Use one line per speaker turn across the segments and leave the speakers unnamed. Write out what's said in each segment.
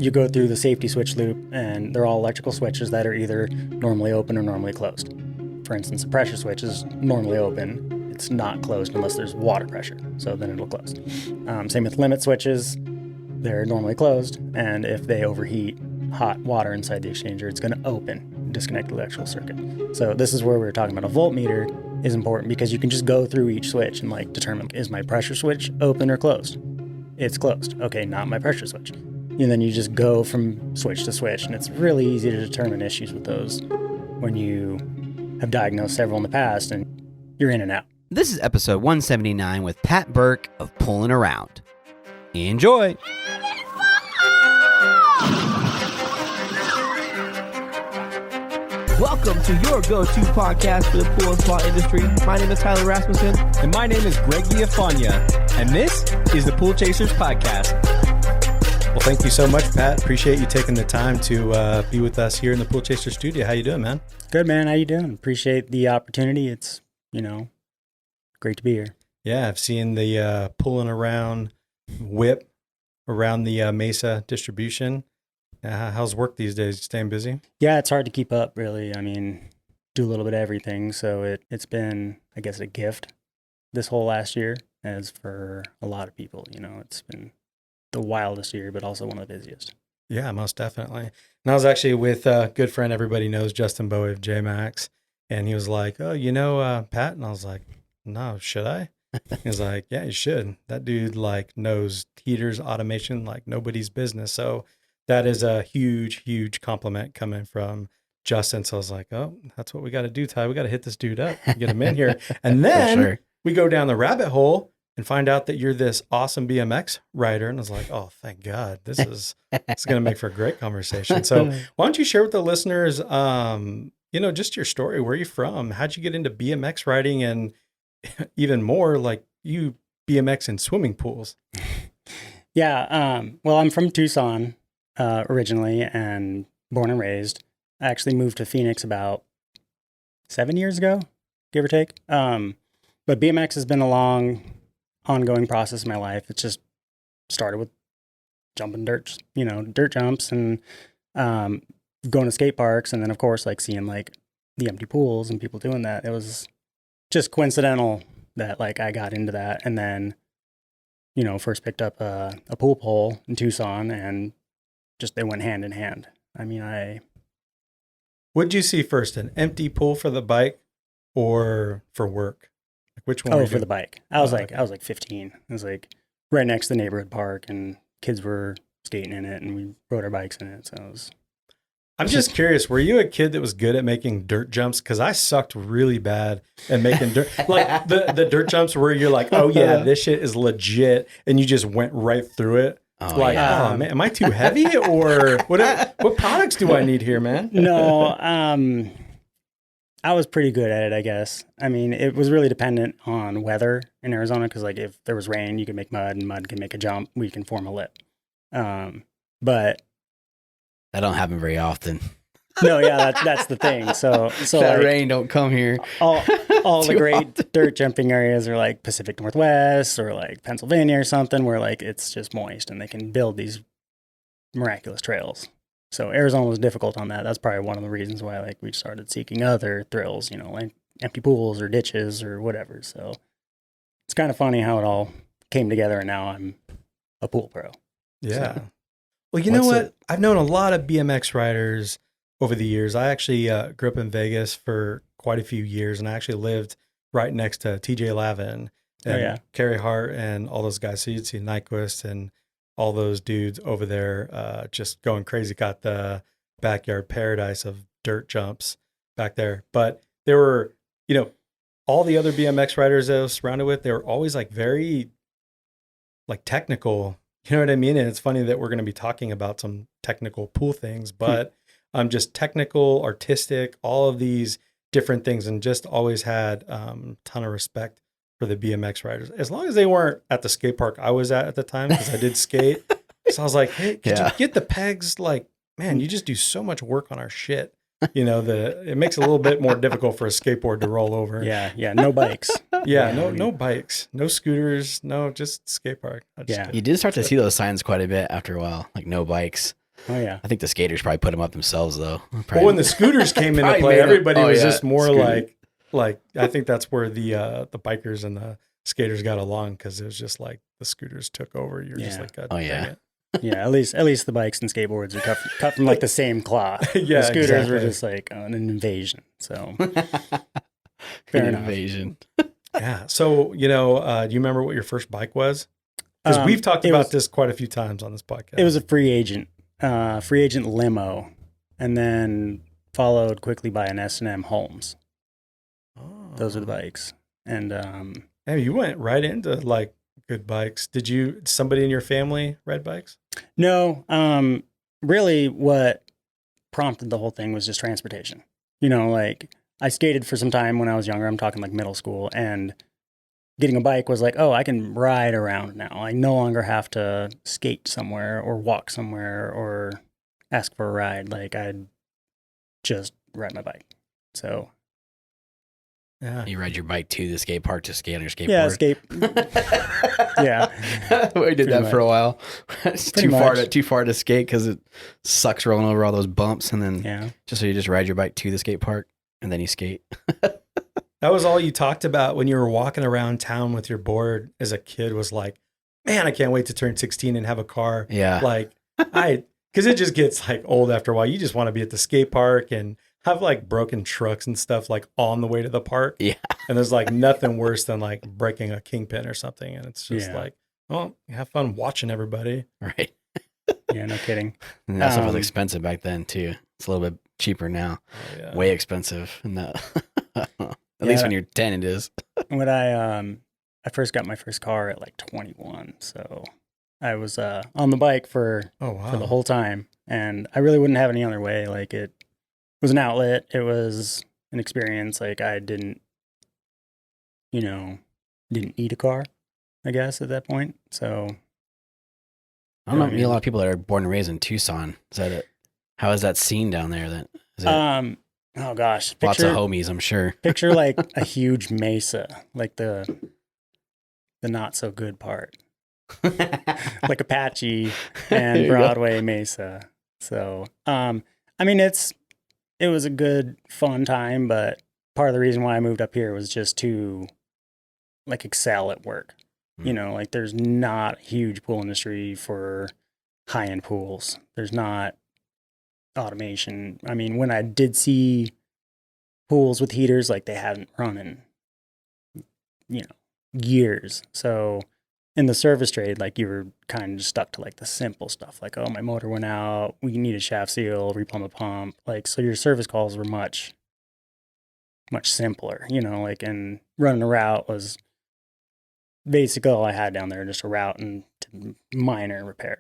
you go through the safety switch loop, and they're all electrical switches that are either normally open or normally closed. For instance, a pressure switch is normally open. It's not closed unless there's water pressure, so then it'll close. Same with limit switches. They're normally closed, and if they overheat hot water inside the exchanger, it's going to open, disconnect the electrical circuit. So this is where we were talking about a voltmeter is important, because you can just go through each switch and like determine, is my pressure switch open or closed? It's closed. Okay, not my pressure switch. And then you just go from switch to switch, and it's really easy to determine issues with those when you have diagnosed several in the past and you're in and out.
This is episode 179 with Pat Burke of Poolin Around. Enjoy!
Welcome to your go-to podcast for the pool and spa industry. My name is Tyler Rasmussen.
And my name is Greg Viafania. And this is the Pool Chasers Podcast. Well, thank you so much, Pat. Appreciate you taking the time to be with us here in the Pool Chaser studio. How you doing, man?
Good, man. How you doing? Appreciate the opportunity. It's, great to be here.
Yeah, I've seen the Poolin Around whip around the Mesa distribution. How's work these days? You staying busy?
Yeah, it's hard to keep up, really. I mean, do a little bit of everything. So it's been, I guess, a gift this whole last year, as for a lot of people. It's been the wildest year, but also one of the busiest.
Yeah, most definitely. And I was actually with a good friend everybody knows, Justin Bowie of JMax, and he was like, oh, Pat? And I was like, no, should I? He was like, yeah, you should. That dude knows heaters, automation like nobody's business. So that is a huge, huge compliment coming from Justin. So I was like, oh, that's what we got to do, Ty. We got to hit this dude up and get him in here. And then we go down the rabbit hole and find out that you're this awesome BMX rider. And I was like, oh, thank God. This is going to make for a great conversation. So why don't you share with the listeners, just your story. Where are you from? How'd you get into BMX riding? And even more, like you BMX in swimming pools.
Yeah. Well, I'm from Tucson originally and born and raised. I actually moved to Phoenix about 7 years ago, give or take. But BMX has been a long, ongoing process in my life. It just started with jumping dirt jumps and going to skate parks. And then, of course, seeing the empty pools and people doing that. It was just coincidental that I got into that. And then, first picked up a pool pole in Tucson, and just they went hand in hand. I mean,
What'd you see first, an empty pool for the bike or for work? Which one?
Oh, for the bike. I was I was 15. It was right next to the neighborhood park, and kids were skating in it, and we rode our bikes in it. So it was.
I'm just curious, were you a kid that was good at making dirt jumps? Because I sucked really bad at making dirt. The dirt jumps where you're like, oh yeah, this shit is legit, and you just went right through it. Oh man, am I too heavy, or what products do I need here, man?
No, I was pretty good at it, I guess. I mean, it was really dependent on weather in Arizona, because if there was rain, you could make mud, and mud can make a jump. We can form a lip. But
That don't happen very often.
No, yeah, that's the thing. So
that rain don't come here.
All the great dirt jumping areas are Pacific Northwest or Pennsylvania or something, where it's just moist and they can build these miraculous trails. So Arizona was difficult on that. That's probably one of the reasons why we started seeking other thrills, empty pools or ditches or whatever. So it's kind of funny how it all came together, and now I'm a pool pro.
Yeah.
So.
Well, you know what? I've known a lot of BMX riders over the years. I actually grew up in Vegas for quite a few years, and I actually lived right next to TJ Lavin and Carey Hart and all those guys. So you'd see Nyquist and all those dudes over there just going crazy. Got the backyard paradise of dirt jumps back there. But there were, all the other BMX riders that I was surrounded with, they were always very technical. You know what I mean? And it's funny that we're going to be talking about some technical pool things, but just technical, artistic, all of these different things, and just always had a ton of respect for the BMX riders. As long as they weren't at the skate park I was at the time, because I did skate. So I was like, hey, could you get the pegs? Man, you just do so much work on our shit. It makes it a little bit more difficult for a skateboard to roll over.
Yeah, no bikes.
No bikes, no scooters, no, just skate park.
You did start to see those signs quite a bit after a while, no bikes.
Oh yeah.
I think the skaters probably put them up themselves though.
But when the scooters came into
Probably
play,
made 'em-
everybody
oh,
was
yeah,
just more
scooter.
like I think that's where the bikers and the skaters got along, because it was just like the scooters took over. You're just
Yeah.
like, God
Oh,
dang
yeah.
it.
Yeah, at least the bikes and skateboards are cut from like the same cloth.
Yeah,
the scooters were
exactly.
just like an invasion. So
Good
fair enough.
invasion.
Yeah. So, do you remember what your first bike was? Because we've talked
it
about
was-
this quite a few times on this podcast.
It was a free agent limo, and then followed quickly by an S&M Holmes. Those are the bikes. And
Hey, you went right into like good bikes. Did somebody in your family ride bikes?
no, really what prompted the whole thing was just transportation. Like I skated for some time when I was younger. I'm talking like middle school, and getting a bike was like, oh, I can ride around now. I no longer have to skate somewhere or walk somewhere or ask for a ride. Like I'd just ride my bike. So
Yeah.
You ride your bike to the skate park to skate on your skateboard.
yeah, skate. Yeah.
We did
Pretty
that for a while. It's
Pretty
too far to skate because it sucks rolling over all those bumps, and then
Yeah.
so you just ride your bike to the skate park and then you skate.
That was all you talked about when you were walking around town with your board as a kid, was like, man, I can't wait to turn 16 and have a car.
Yeah.
Like because it just gets like old after a while. You just want to be at the skate park and have like broken trucks and stuff like on the way to the park.
Yeah.
And there's like nothing worse than like breaking a kingpin or something. And it's just
Yeah.
like, oh, have fun watching everybody.
Right.
Yeah, no kidding.
And that stuff was
Um,
expensive back then too. It's a little bit cheaper now.
Oh, yeah.
Way expensive. And that, at least when you're 10, it is.
When I first got my first car at like 21, so I was on the bike for
Oh, wow.
the whole time, and I really wouldn't have any other way. Like it was an outlet, it was an experience. Like I didn't need a car, I guess, at that point. So
I don't meet a lot of people that are born and raised in Tucson. Is that it? How is that scene down there? That is it
oh gosh,
lots of homies, I'm sure.
picture like a huge mesa, like the not so good part. Like Apache
There
and
you go.
Broadway Mesa. So, I mean, it was a good, fun time, but part of the reason why I moved up here was just to like excel at work. Like there's not a huge pool industry for high-end pools. There's not automation. I mean, when I did see pools with heaters, like they hadn't run in, years. So in the service trade, like you were kind of just stuck to like the simple stuff, like, oh, my motor went out, we need a shaft seal, replumb a pump. Like, so your service calls were much, much simpler, like, and running a route was basically all I had down there, just a route and minor repair.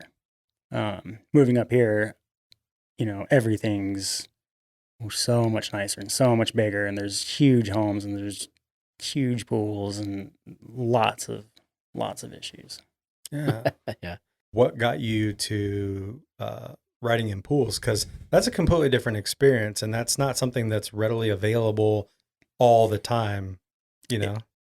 Moving up here, everything's so much nicer and so much bigger, and there's huge homes and there's huge pools and lots of issues.
Yeah.
Yeah.
What got you to riding in pools? Because that's a completely different experience, and that's not something that's readily available all the time,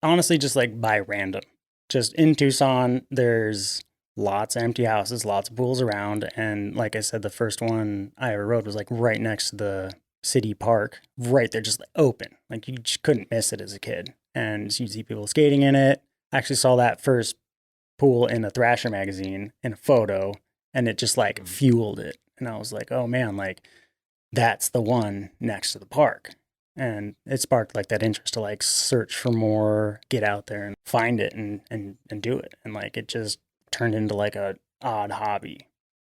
Honestly, just like by random. Just in Tucson, there's lots of empty houses, lots of pools around. And like I said, the first one I ever rode was like right next to the city park, right there, just like open. Like you just couldn't miss it as a kid. And you'd see people skating in it. I actually saw that first pool in a Thrasher magazine in a photo, and it just like fueled it. And I was like, oh man, like that's the one next to the park. And it sparked like that interest to like search for more, get out there and find it and do it. And like it just turned into like a odd hobby.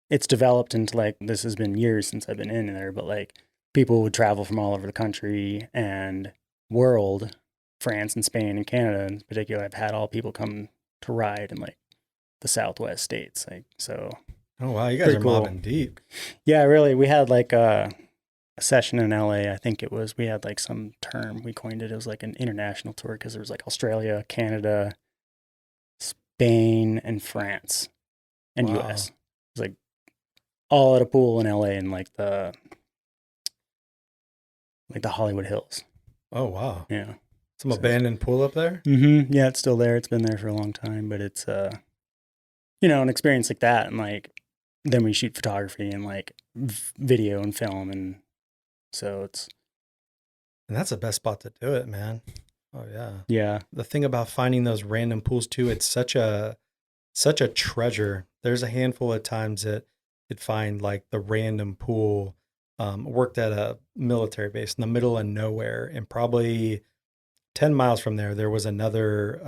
It's developed into like, this has been years since I've been in there, but like people would travel from all over the country and world, France and Spain and Canada in particular. I've had all people come to ride in like the Southwest states. Like, so.
Oh, wow. You guys
Pretty
are
cool.
mobbing deep.
Yeah, really. We had like a session in LA. I think it was, we had like some term, we coined it. It was like an international tour because there was like Australia, Canada, Spain, and France and
Wow.
US. It was like all at a pool in LA in like the Hollywood Hills.
Oh, wow.
Yeah.
Some abandoned pool up there?
Mm-hmm. Yeah, it's still there. It's been there for a long time, but it's, an experience like that. And like, then we shoot photography and like video and film, and so
And that's the best spot to do it, man. Oh yeah.
Yeah.
The thing about finding those random pools too, it's such a treasure. There's a handful of times that you'd find like the random pool. Worked at a military base in the middle of nowhere, and probably 10 miles from there was another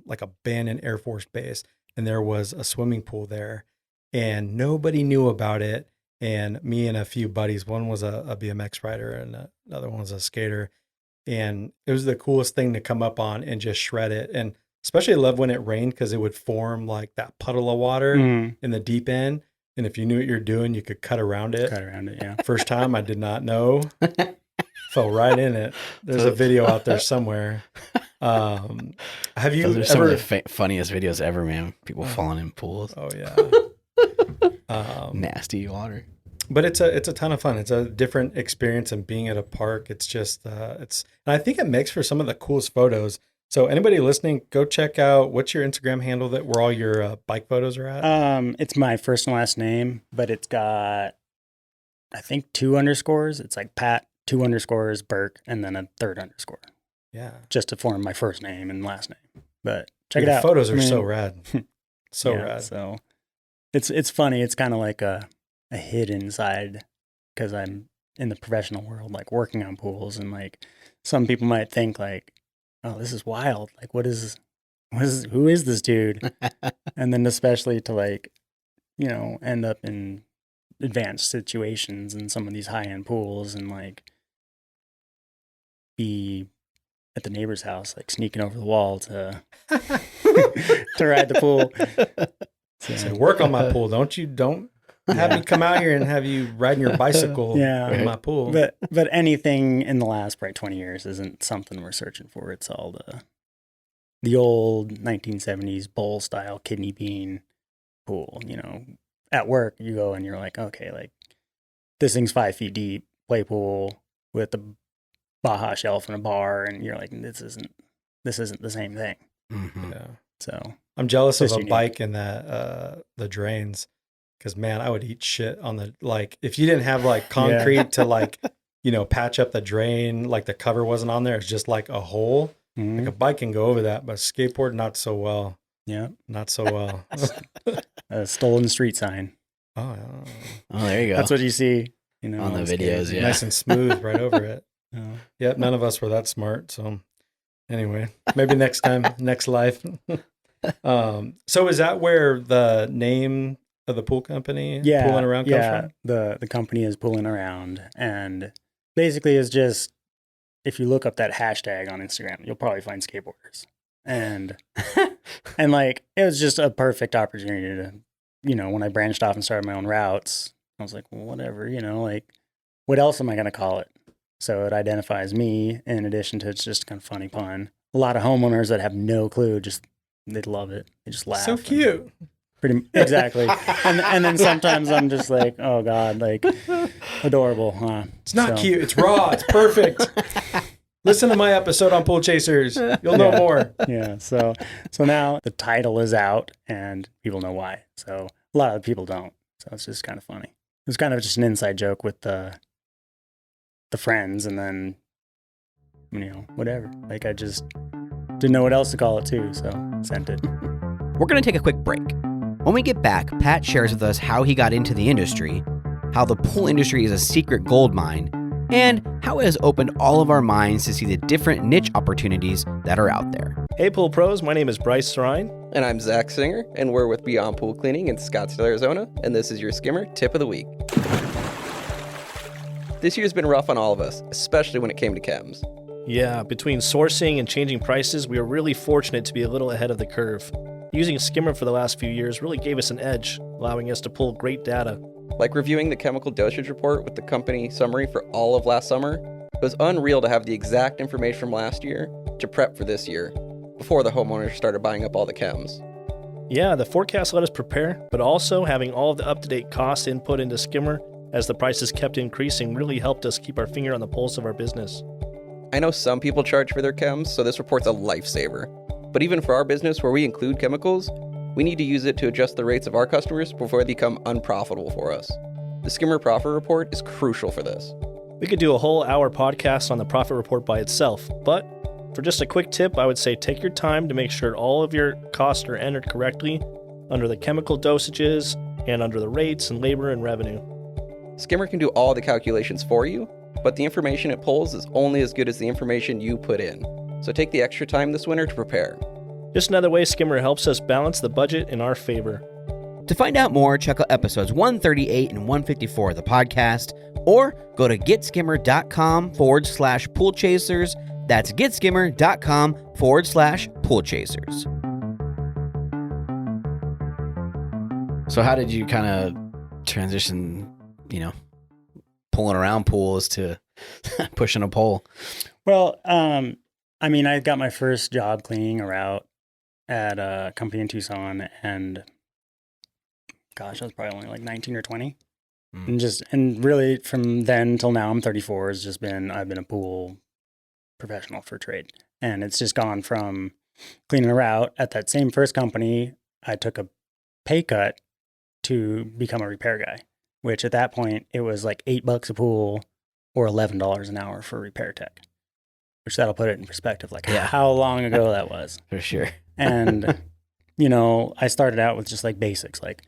like abandoned Air Force base, and there was a swimming pool there, and nobody knew about it. And me and a few buddies, one was a BMX rider and another one was a skater, and it was the coolest thing to come up on and just shred it. And especially I love when it rained because it would form like that puddle of water in the deep end. And if you knew what you're doing, you could cut around it.
Yeah.
First time I did not know. Fell right in it. There's a video out there somewhere. Have you
Those are some of the funniest videos ever, man. People falling in pools.
Oh yeah.
Nasty water.
But it's a ton of fun. It's a different experience, and being at a park, it's just and I think it makes for some of the coolest photos. So anybody listening, go check out, what's your Instagram handle where all your bike photos are at?
It's my first and last name, but it's got, I think, 2 underscores. It's like Pat 2 underscores Burke, and then a 3rd underscore.
Yeah.
Just to form my first name and last name. But check it
The
out.
photos are so rad. So
yeah,
rad.
So it's funny. It's kind of like a hidden side, because I'm in the professional world, like working on pools, and like some people might think like, oh, this is wild. Like, who is this dude? And then especially to like, end up in advanced situations in some of these high-end pools, and like be at the neighbor's house, like sneaking over the wall to ride the pool.
So work on my pool. Don't have me come out here and have you riding your bicycle in my pool.
But anything in the last probably 20 years isn't something we're searching for. It's all the old 1970s bowl style kidney bean pool. At work you go and you're like, okay, like this thing's 5 feet deep, play pool with the Baja shelf and a bar, and you're like, this isn't the same thing.
Mm-hmm.
Yeah.
So
I'm jealous of a
unique.
bike in that the drains, because man, I would eat shit on the, like, if you didn't have like concrete to like patch up the drain, like the cover wasn't on there, it's just like a hole.
Mm-hmm.
Like a bike can go over that, but skateboard not so well.
Yeah,
not so well.
a stolen street sign.
Oh,
there you go.
That's what you see,
on the videos. Yeah,
nice and smooth right over it.
Oh.
Yep, none of us were that smart. So anyway, maybe next time, next life. So is that where the name of the pool company, Poolin Around, comes from?
The company is Poolin Around, and basically is just, if you look up that hashtag on Instagram, you'll probably find skateboarders. And and like it was just a perfect opportunity to, when I branched off and started my own routes, I was like, well, whatever, like what else am I going to call it? So it identifies me, in addition to it's just kind of funny pun. A lot of homeowners that have no clue, they love it. They just laugh.
So cute.
Exactly. And then sometimes I'm just like, oh God, like adorable, huh?
It's not cute. It's raw. It's perfect. Listen to my episode on Pool Chasers. You'll know more.
Yeah. So now the title is out and people know why. So a lot of people don't. So it's just kind of funny. It was kind of just an inside joke with the friends, and then whatever. Like I just didn't know what else to call it too, so sent it.
We're going to take a quick break. When we get back, Pat shares with us how he got into the industry, how the pool industry is a secret gold mine, and how it has opened all of our minds to see the different niche opportunities that are out there.
Hey Pool Pros, my name is Bryce Sarine.
And I'm Zach Singer, and we're with Beyond Pool Cleaning in Scottsdale, Arizona, and this is your Skimmer Tip of the Week. This year's been rough on all of us, especially when it came to chems.
Yeah, between sourcing and changing prices, we are really fortunate to be a little ahead of the curve. Using Skimmer for the last few years really gave us an edge, allowing us to pull great data.
Like reviewing the chemical dosage report with the company summary for all of last summer, it was unreal to have the exact information from last year to prep for this year, before the homeowners started buying up all the chems.
Yeah, the forecast let us prepare, but also having all of the up-to-date costs input into Skimmer as the prices kept increasing really helped us keep our finger on the pulse of our business.
I know some people charge for their chems, so this report's a lifesaver. But even for our business where we include chemicals, We need to use it to adjust the rates of our customers before they become unprofitable for us. The Skimmer Profit Report is crucial for this.
We could do a whole hour podcast on the profit report by itself, but for just a quick tip, I would say take your time to make sure all of your costs are entered correctly under the chemical dosages and under the rates and labor and revenue.
Skimmer can do all the calculations for you, but the information it pulls is only as good as the information you put in. So take the extra time this winter to prepare.
Just another way Skimmer helps us balance the budget in our favor.
To find out more, check out episodes 138 and 154 of the podcast, or go to getskimmer.com/poolchasers. That's getskimmer.com/poolchasers.
So how did you kind of transition, pulling around pools to pushing a pole?
Well, I mean, I got my first job cleaning a route at a company in Tucson, and gosh, I was probably only like 19 or 20. And really from then till now, I'm 34, I've been a pool professional for trade. And it's just gone from cleaning a route at that same first company. I took a pay cut to become a repair guy, which at that point it was like $8 a pool or $11 an hour for repair tech, which that'll put it in perspective, like how long ago that was.
For sure.
And, I started out with just like basics, like,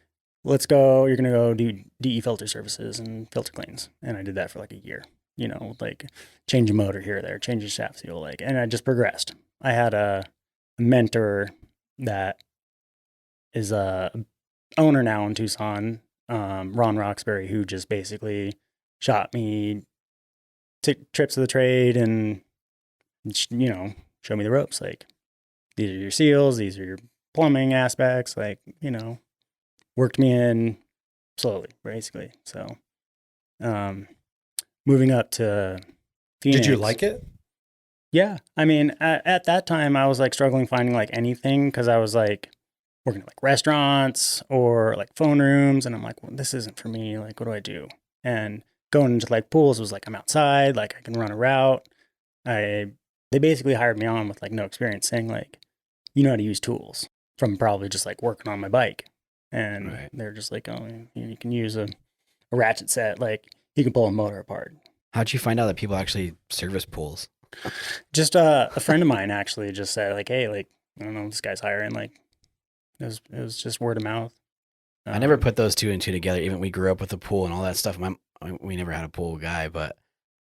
let's go, you're going to go do DE filter services and filter cleans. And I did that for like a year, like change a motor here or there, change a shaft seal, and I just progressed. I had a mentor that is a owner now in Tucson, Ron Roxbury, who just basically shot me trips of the trade and, show me the ropes. Like, these are your seals, these are your plumbing aspects, worked me in slowly, basically. So, moving up to Phoenix.
Did you like it?
Yeah. I mean, at that time, I was like struggling finding like anything because I was like working at like restaurants or like phone rooms. And I'm like, well, this isn't for me. Like, what do I do? And going into like pools was like, I'm outside, like I can run a route. They basically hired me on with like no experience, saying like, you know how to use tools, from probably just like working on my bike. And they're just like, oh, you can use a ratchet set. Like, you can pull a motor apart.
How'd you find out that people actually service pools?
Just a friend of mine actually just said like, hey, like, I don't know, this guy's hiring. Like, it was just word of mouth.
I never put those two and two together. Even we grew up with a pool and all that stuff. We never had a pool guy, but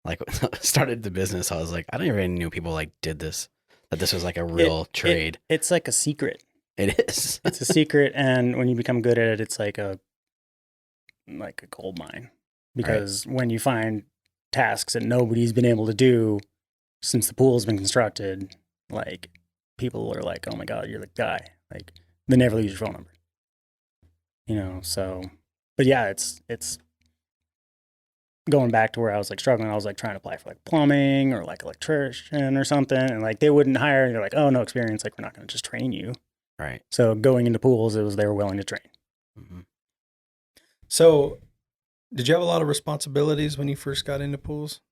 like started the business. I was like, I don't even knew people like did this, that this was like a real trade.
It's like a secret.
It is.
It's a secret. And when you become good at it, it's like a gold mine, because when you find tasks that nobody's been able to do since the pool's been constructed, like, people are like, oh my God, you're the guy. Like, they never lose your phone number. So, but yeah, it's going back to where I was like struggling. I was like trying to apply for like plumbing or like electrician or something. And like, they wouldn't hire. They're like, oh, no experience. Like, we're not going to just train you.
Right.
So going into pools, they were willing to train.
Mm-hmm.
So did you have a lot of responsibilities when you first got into pools?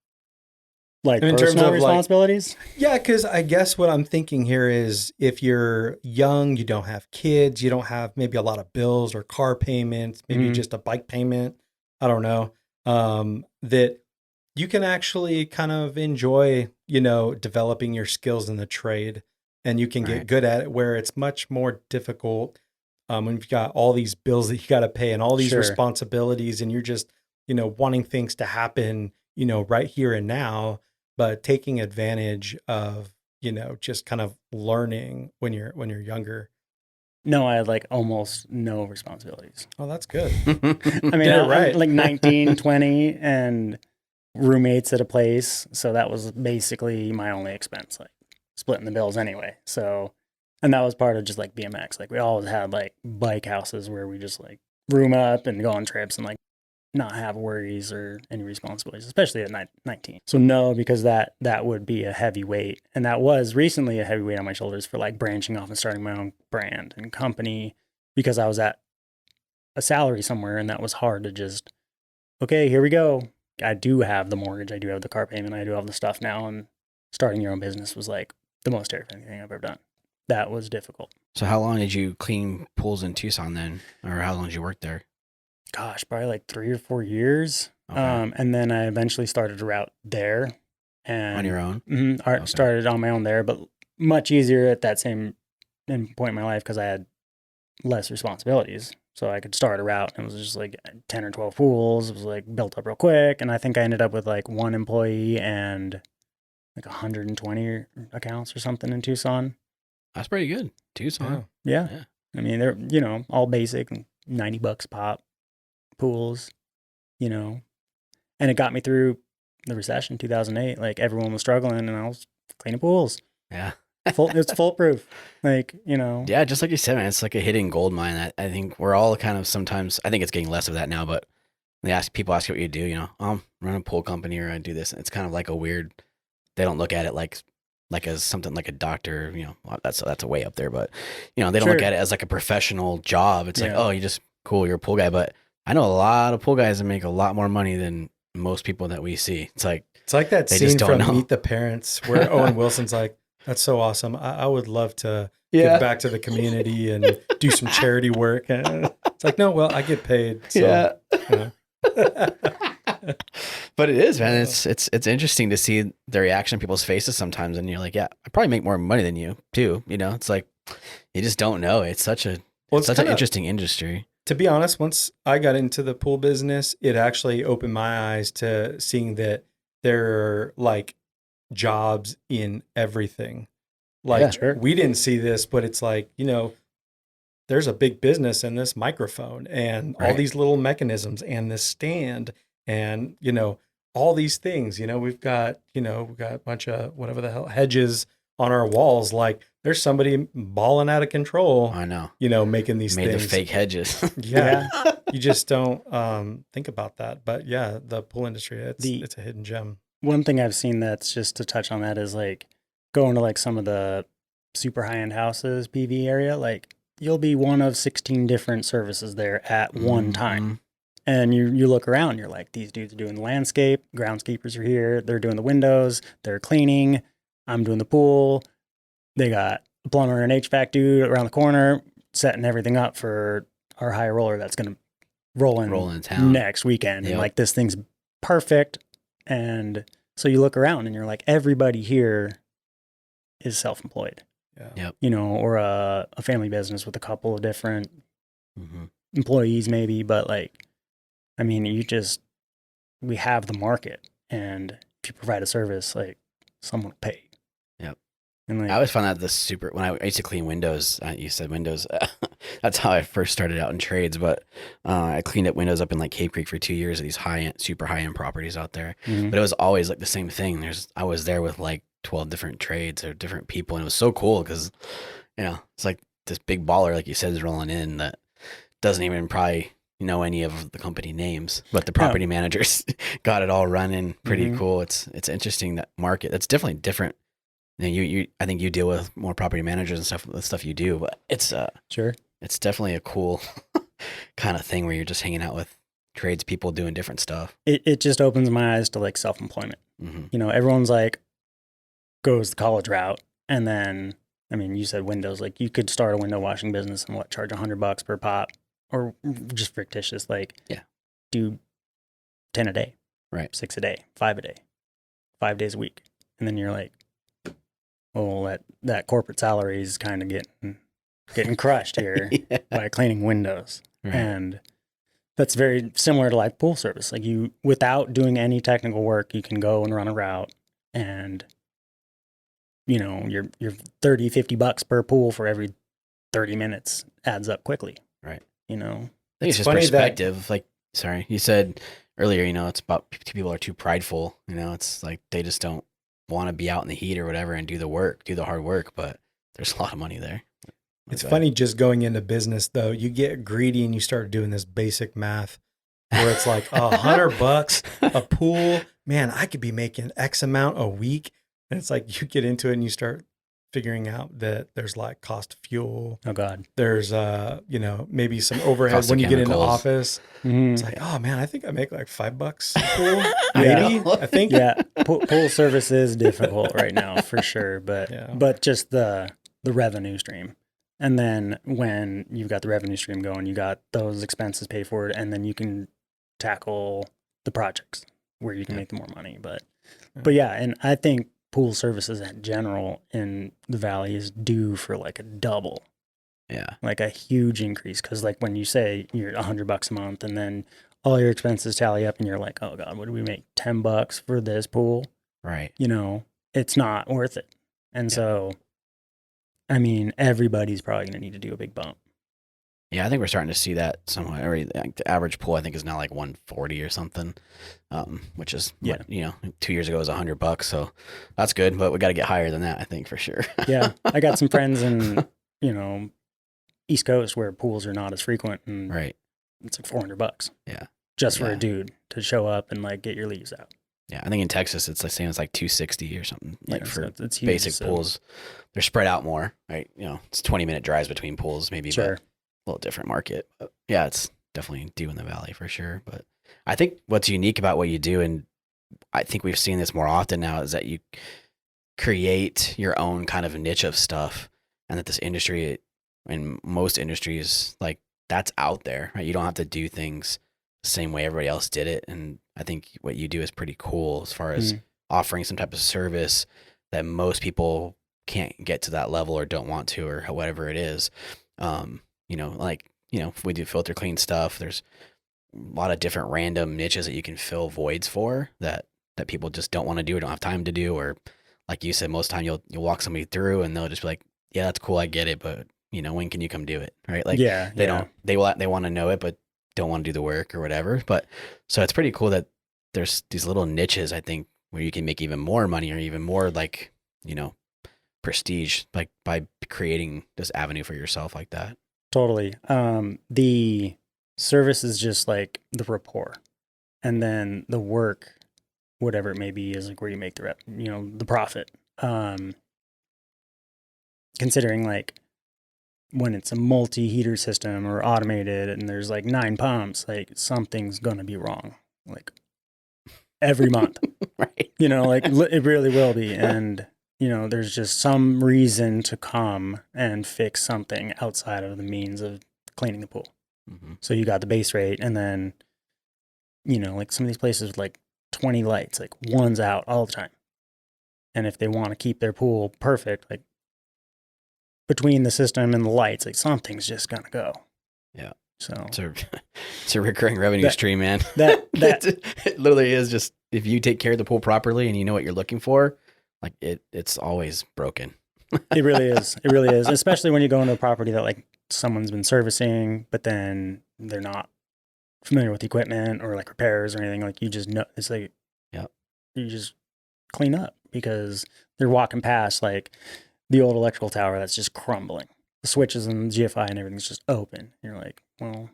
Like,
in
personal
terms of
responsibilities?
Yeah, because I guess what I'm thinking here is, if you're young, you don't have kids, you don't have maybe a lot of bills or car payments, maybe just a bike payment, I don't know, that you can actually kind of enjoy, developing your skills in the trade, and you can get good at it, where it's much more difficult when you've got all these bills that you got to pay and all these responsibilities, and you're just, wanting things to happen, right here and now, but taking advantage of, just kind of learning when you're younger.
No, I had like almost no responsibilities.
Oh, that's good.
I mean, I'm like 19, 20, and roommates at a place. So that was basically my only expense, like splitting the bills anyway. So, and that was part of just like BMX. Like, we always had like bike houses where we just like room up and go on trips and like not have worries or any responsibilities, especially at 19. So no, because that would be a heavy weight. And that was recently a heavy weight on my shoulders for like branching off and starting my own brand and company, because I was at a salary somewhere, and that was hard to just, okay, here we go. I do have the mortgage. I do have the car payment. I do have the stuff now. And starting your own business was like the most terrifying thing I've ever done. that was difficult.
So how long did you clean pools in Tucson then? Or how long did you work there?
Gosh, probably like 3 or 4 years.
Okay.
And then I eventually started a route there. And
On your own?
I started on my own there, but much easier at that same point in my life because I had less responsibilities. So I could start a route and it was just like 10 or 12 pools. It was like built up real quick. And I think I ended up with like 1 employee and like 120 accounts or something in Tucson.
That's pretty good. Tucson.
Yeah.
Yeah.
I mean, they're, all basic, $90 pop pools, and it got me through the recession, 2008. Like everyone was struggling and I was cleaning pools.
Yeah.
It's foolproof. Like,
Yeah, just like you said, man, it's like a hidden gold mine. I think we're all kind of sometimes, I think it's getting less of that now, but people ask you what you do, I'm running a pool company or I do this. It's kind of like a weird, they don't look at it like as something like a doctor, that's a way up there, but they don't look at it as like a professional job. It's like, oh, you just cool, you're a pool guy. But I know a lot of pool guys that make a lot more money than most people that we see. It's like
that
they
scene
just don't
from
know.
Meet the Parents where Owen Wilson's like, that's so awesome. I would love to give back to the community and do some charity work. And it's like, no, well, I get paid. So,
But it is, man. It's interesting to see the reaction on people's faces sometimes, and you're like, yeah, I probably make more money than you too. It's like you just don't know. It's such an interesting industry.
To be honest, once I got into the pool business, it actually opened my eyes to seeing that there are like jobs in everything. Like we didn't see this, but it's like, there's a big business in this microphone and all these little mechanisms and this stand and, all these things, we've got a bunch of whatever the hell hedges on our walls. Like there's somebody balling out of control.
I know.
Making these
Made
things.
the fake hedges.
Yeah. You just don't think about that. But yeah, the pool industry, it's a hidden gem.
One thing I've seen that's just to touch on that is like going to like some of the super high-end houses, PV area, like you'll be one of 16 different services there at one time. And you look around, you're like, these dudes are doing the landscape, groundskeepers are here, they're doing the windows, they're cleaning, I'm doing the pool. They got a plumber and HVAC dude around the corner setting everything up for our high roller that's going to roll in
town
next weekend. And like this thing's perfect. And so you look around and you're like, everybody here is self-employed.
Yeah.
Yep.
Or a family business with a couple of different employees maybe, but like, I mean, we have the market, and if you provide a service, like someone will pay.
Yep.
And like,
I always found that when I used to clean windows, you said windows, that's how I first started out in trades, but I cleaned up windows up in like Cape Creek for 2 years at these super high-end properties out there. But it was always like the same thing. I was there with like 12 different trades or different people, and it was so cool because, it's like this big baller, like you said, is rolling in that doesn't even probably know any of the company names, but the property managers got it all running pretty cool. It's interesting, that market. That's definitely different. I think you deal with more property managers and stuff, the stuff you do, but it's it's definitely a cool kind of thing where you're just hanging out with tradespeople doing different stuff.
It just opens my eyes to like self-employment. Everyone's like goes the college route, and then I mean, you said windows, like you could start a window washing business and charge $100 per pop. Or just fictitious, like do 10 a day,
right?
6 a day, 5 a day, 5 days a week. And then you're like, well, that corporate salary is kind of getting crushed here by cleaning windows. Right. And that's very similar to like pool service. Like without doing any technical work, you can go and run a route and, your $30-$50 per pool for every 30 minutes adds up quickly.
Right.
I
think it's just perspective. Sorry, you said earlier, it's about people are too prideful. It's like they just don't want to be out in the heat or whatever and do the hard work, but there's a lot of money there.
It's funny just going into business though. You get greedy and you start doing this basic math where it's like $100 a pool. Man, I could be making X amount a week. And it's like you get into it and you start figuring out that there's like cost of fuel.
Oh God.
There's maybe some overhead when you get into office. It's like, oh man, I think I make like $5 a pool. Maybe. I think.
Yeah. Pool service is difficult right now for sure. But just the the revenue stream. And then when you've got the revenue stream going, you got those expenses paid for it, and then you can tackle the projects where you can make the more money. But yeah, and I think pool services in general in the valley is due for like a double.
Yeah.
Like a huge increase. Cause like when you say you're $100 a month and then all your expenses tally up and you're like, oh God, what do we make? $10 for this pool?
Right.
You know, it's not worth it. And so, I mean, everybody's probably going to need to do a big bump.
Yeah, I think we're starting to see that somewhat. Like the average pool, I think, is now like 140 or something, which is, what, 2 years ago it was $100. So that's good, but we got to get higher than that, I think, for sure.
Yeah. I got some friends in, East Coast where pools are not as frequent. And
right.
It's like $400.
Yeah.
Just for a dude to show up and like get your leaves out.
Yeah, I think in Texas it's like saying it's like 260 or something. Like for
it's huge,
basic pools, they're spread out more, right? It's 20-minute drives between pools, maybe, but a little different market. But yeah, it's definitely due in the valley for sure. But I think what's unique about what you do, and I think we've seen this more often now, is that you create your own kind of niche of stuff, and that this industry, in most industries, like that's out there, right? You don't have to do things the same way everybody else did it, and I think what you do is pretty cool as far as offering some type of service that most people can't get to that level or don't want to, or whatever it is. If we do filter clean stuff, there's a lot of different random niches that you can fill voids for that people just don't want to do or don't have time to do. Or like you said, most of the time you'll walk somebody through and they'll just be like, yeah, that's cool. I get it. But when can you come do it? Right. Like they want to know it, but don't want to do the work or whatever. But so it's pretty cool that there's these little niches, I think, where you can make even more money or even more like, prestige, like by creating this avenue for yourself like that.
Totally. The service is just like the rapport, and then the work, whatever it may be, is like where you make the profit. Considering like when it's a multi-heater system or automated and there's like 9 pumps, like something's going to be wrong. Like every month,
right?
It really will be. And, there's just some reason to come and fix something outside of the means of cleaning the pool.
Mm-hmm.
So you got the base rate, and then, like some of these places with like 20 lights, like one's out all the time. And if they want to keep their pool perfect, like between the system and the lights, like something's just going to go.
Yeah.
So
it's a recurring revenue stream, man. It literally is just, if you take care of the pool properly and you know what you're looking for, like it's always broken.
It really is. It really is. Especially when you go into a property that like someone's been servicing, but then they're not familiar with the equipment or like repairs or anything. Like you just know, it's like, you just clean up because they're walking past like the old electrical tower that's just crumbling. The switches and GFI and everything's just open. And you're like, well,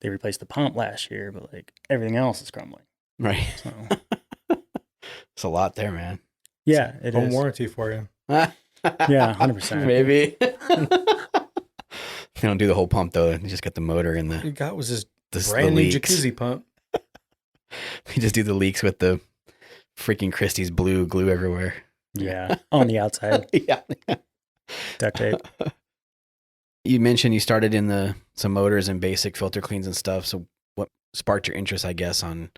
they replaced the pump last year, but like everything else is crumbling.
Right.
So
it's a lot there, man.
Yeah, it
home
is.
warranty for you.
Yeah, 100%.
Maybe. They don't do the whole pump though. They just got the motor and
All you got was this
the
brand new
leaks.
jacuzzi pump.
They just do the leaks with the freaking Christie's blue glue everywhere.
Yeah, on the outside.
Yeah.
Duct tape.
You mentioned you started in some motors and basic filter cleans and stuff. So what sparked your interest, I guess, on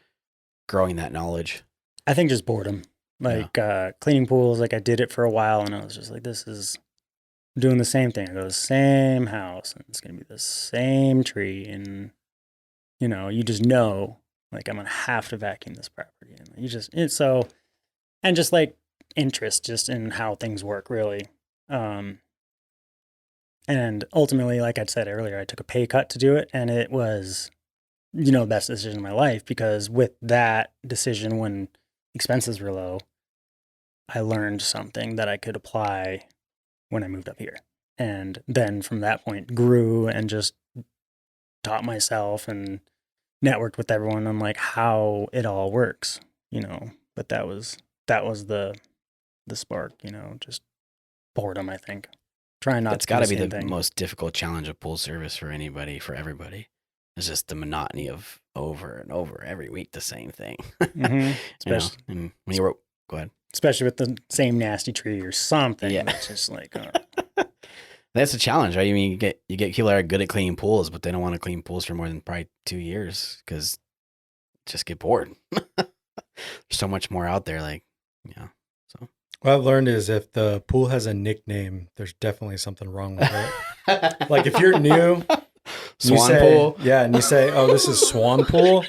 growing that knowledge?
I think just boredom. Like cleaning pools, like I did it for a while and I was just like, this is doing the same thing. I go to the same house and it's going to be the same tree. And, you just know, like I'm going to have to vacuum this property. And just like interest just in how things work really. And ultimately, like I said earlier, I took a pay cut to do it. And it was, the best decision of my life because with that decision, when expenses were low, I learned something that I could apply when I moved up here. And then from that point grew and just taught myself and networked with everyone on like how it all works, but that was the spark, just boredom, I think. Trying not
That's
to do
got to
the
be
same
the
thing.
most difficult challenge of pool service for everybody. It's just the monotony of over and over every week, the same thing.
Mm-hmm.
And when you were, go ahead.
especially with the same nasty tree or something.
Yeah.
It's just like,
That's a challenge, right? I mean, you get people that are good at cleaning pools, but they don't want to clean pools for more than probably 2 years because just get bored. There's so much more out there. Like, yeah. So
What I've learned is if the pool has a nickname, there's definitely something wrong with it. Like if you're new,
Swan
you say,
Pool.
yeah, and you say, "Oh, this is Swan Pool,"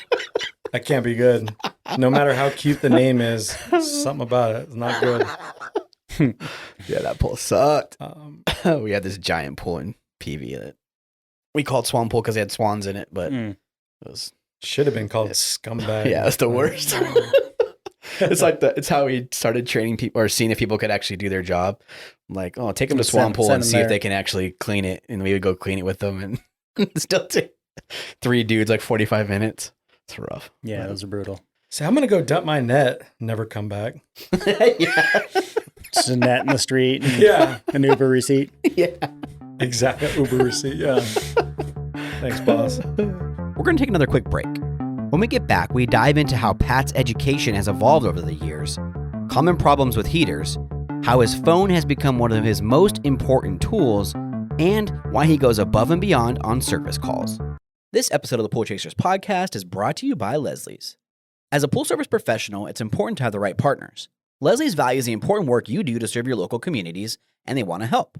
that can't be good. No matter how cute the name is, something about it is not good.
Yeah, that pool sucked.
Um,
We had this giant pool in PV that we called Swan Pool because it had swans in it, but it was
should have been called Scumbag.
yeah, it's the worst. It's how we started training people or seeing if people could actually do their job. I'm like, oh, take them to Swan Pool and see if they can actually clean it, and we would go clean it with them, and still take 3 dudes like 45 minutes. It's rough.
yeah, those are brutal.
Say, I'm gonna go dump my net. Never come back.
Yeah.
Just a net in the street. And
Yeah,
an Uber receipt.
Yeah.
exactly. Uber receipt. Yeah. Thanks, boss.
We're going to take another quick break. When we get back, we dive into how Pat's education has evolved over the years, common problems with heaters, how his phone has become one of his most important tools, and why he goes above and beyond on service calls. This episode of the Pool Chasers podcast is brought to you by Leslie's. As a pool service professional, it's important to have the right partners. Leslie's values the important work you do to serve your local communities, and they want to help.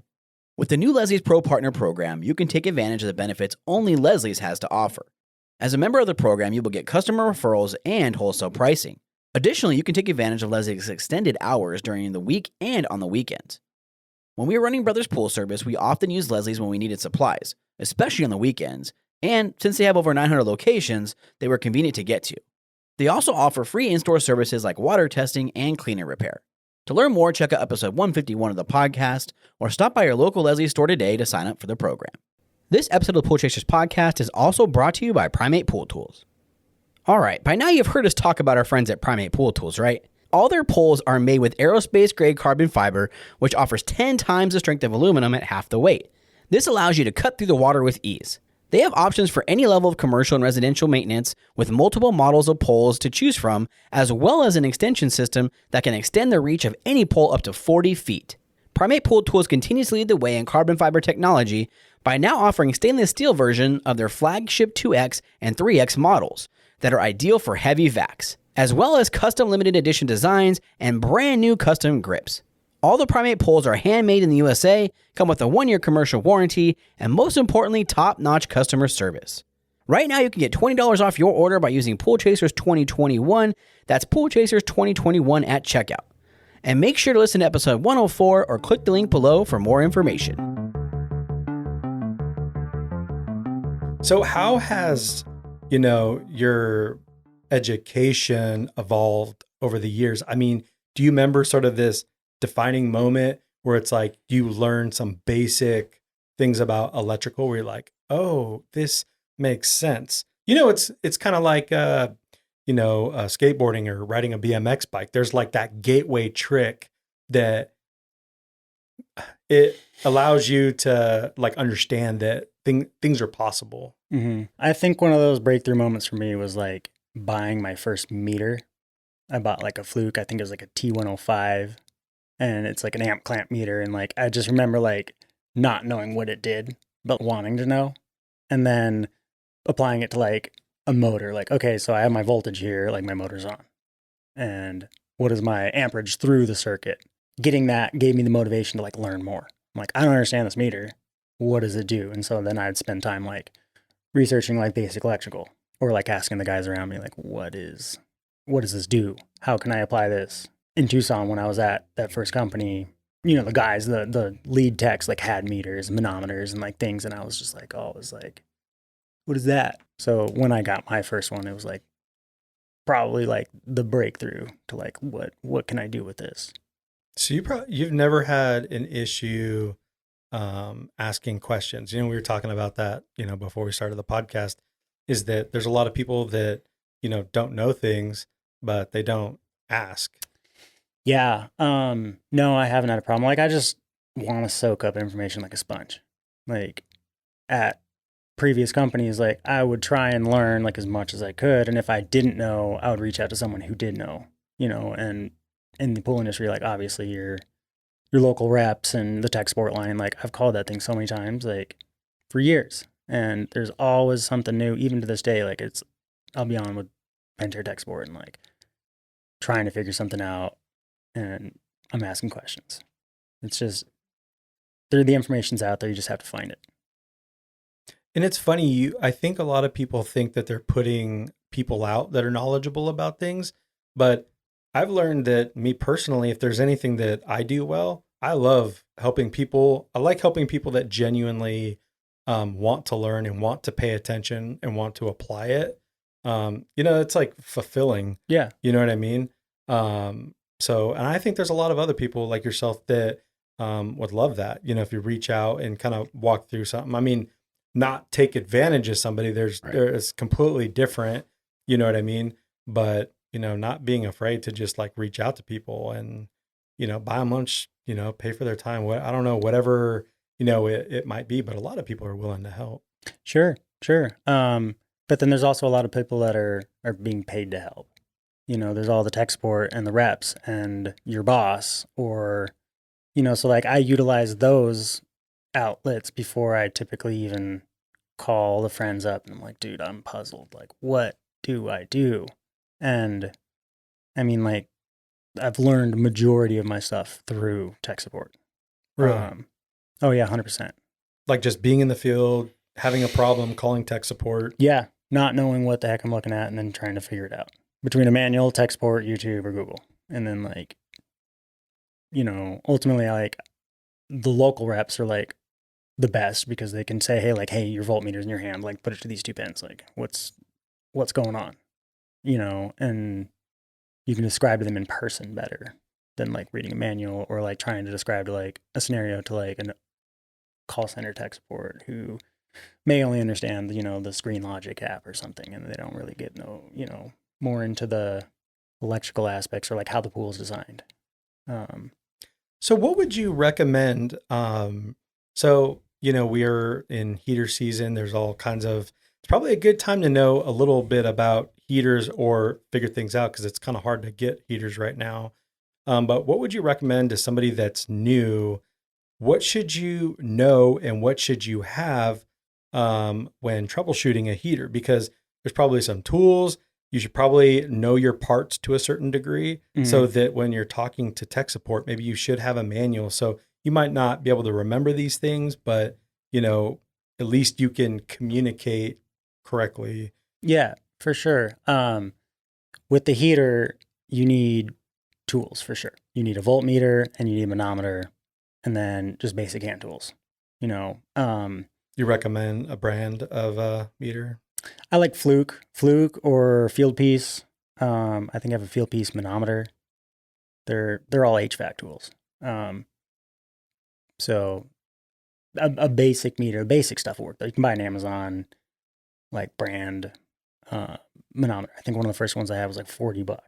With the new Leslie's Pro Partner Program, you can take advantage of the benefits only Leslie's has to offer. As a member of the program, you will get customer referrals and wholesale pricing. Additionally, you can take advantage of Leslie's extended hours during the week and on the weekends. When we were running Brothers Pool Service, we often used Leslie's when we needed supplies, especially on the weekends, and since they have over 900 locations, they were convenient to get to. They also offer free in-store services like water testing and cleaner repair. To learn more, check out episode 151 of the podcast or stop by your local Leslie's store today to sign up for the program. This episode of the Pool Chasers podcast is also brought to you by Primate Pool Tools. All right, by now you've heard us talk about our friends at Primate Pool Tools, right? All their poles are made with aerospace-grade carbon fiber, which offers 10 times the strength of aluminum at half the weight. This allows you to cut through the water with ease. They have options for any level of commercial and residential maintenance with multiple models of poles to choose from, as well as an extension system that can extend the reach of any pole up to 40 feet. Primate Pool Tools continues to lead the way in carbon fiber technology by now offering stainless steel version of their flagship 2X and 3X models that are ideal for heavy vacs, as well as custom limited edition designs and brand new custom grips. All the Primate poles are handmade in the USA, come with a 1-year commercial warranty, and most importantly, top-notch customer service. Right now, you can get $20 off your order by using Pool Chasers 2021. That's Pool Chasers 2021 at checkout. And make sure to listen to episode 104 or click the link below for more information.
So how has, your education evolved over the years? I mean, do you remember sort of this defining moment where it's like you learn some basic things about electrical where you're like, oh, this makes sense? It's kind of like, skateboarding or riding a BMX bike. There's like that gateway trick that it allows you to like understand that things are possible.
Mm-hmm. I think one of those breakthrough moments for me was like buying my first meter. I bought like a Fluke. I think it was like a T105, and it's like an amp clamp meter. And like, I just remember like not knowing what it did, but wanting to know. And then applying it to like a motor. Like, okay, so I have my voltage here, like my motor's on. And what is my amperage through the circuit? Getting that gave me the motivation to like learn more. I'm like, I don't understand this meter. What does it do? And so then I'd spend time like researching like basic electrical or like asking the guys around me, like, what does this do? How can I apply this? In Tucson, when I was at that first company, the guys, the lead techs like had meters, manometers and like things. And I was just like, what is that? So when I got my first one, it was like probably like the breakthrough to like, what can I do with this?
So you've never had an issue asking questions. We were talking about that, before we started the podcast, is that there's a lot of people that, don't know things, but they don't ask.
Yeah. No, I haven't had a problem. Like, I just want to soak up information like a sponge. Like at previous companies, like I would try and learn like as much as I could. And if I didn't know, I would reach out to someone who did know, and in the pool industry, like obviously your local reps and the tech support line, like I've called that thing so many times, like for years. And there's always something new, even to this day. Like I'll be on with Pentair tech support and like trying to figure something out, and I'm asking questions. It's just, the information's out there. You just have to find it.
And it's funny, I think a lot of people think that they're putting people out that are knowledgeable about things, but I've learned that me personally, if there's anything that I do well, I love helping people. I like helping people that genuinely want to learn and want to pay attention and want to apply it. It's like fulfilling.
Yeah.
You know what I mean? And I think there's a lot of other people like yourself that would love that. If you reach out and kind of walk through something. I mean, not take advantage of somebody. It's completely different. You know what I mean? But, not being afraid to just like reach out to people and, buy them lunch, pay for their time. I don't know, whatever, it might be, but a lot of people are willing to help.
Sure. But then there's also a lot of people that are being paid to help. There's all the tech support and the reps and your boss or, so like I utilize those outlets before I typically even call the friends up and I'm like, dude, I'm puzzled. Like, what do I do? And I mean, like, I've learned majority of my stuff through tech support.
Really?
Oh yeah, 100%.
Like just being in the field, having a problem, calling tech support.
Yeah. Not knowing what the heck I'm looking at and then trying to figure it out between a manual, tech support, YouTube, or Google. And then like, ultimately like the local reps are like the best because they can say, hey, your voltmeter's in your hand, like put it to these 2 pins. Like what's going on? And you can describe to them in person better than like reading a manual or like trying to describe to like a scenario to like a call center tech support who may only understand, the Screen Logic app or something, and they don't really get more into the electrical aspects or like how the pool is designed.
So what would you recommend? We are in heater season. There's all kinds of, it's probably a good time to know a little bit about heaters or figure things out because it's kind of hard to get heaters right now. But what would you recommend to somebody that's new? What should you know and what should you have when troubleshooting a heater? Because there's probably some tools. You should probably know your parts to a certain degree so that when you're talking to tech support, maybe you should have a manual. So you might not be able to remember these things, but, at least you can communicate correctly.
Yeah, for sure. With the heater, you need tools for sure. You need a voltmeter and you need a manometer and then just basic hand tools,
You recommend a brand of meter?
I like Fluke or Field Piece. I think I have a Field Piece manometer. They're all HVAC tools. So a basic meter, basic stuff will work. You can buy an Amazon like brand manometer. I think one of the first ones I had was like $40.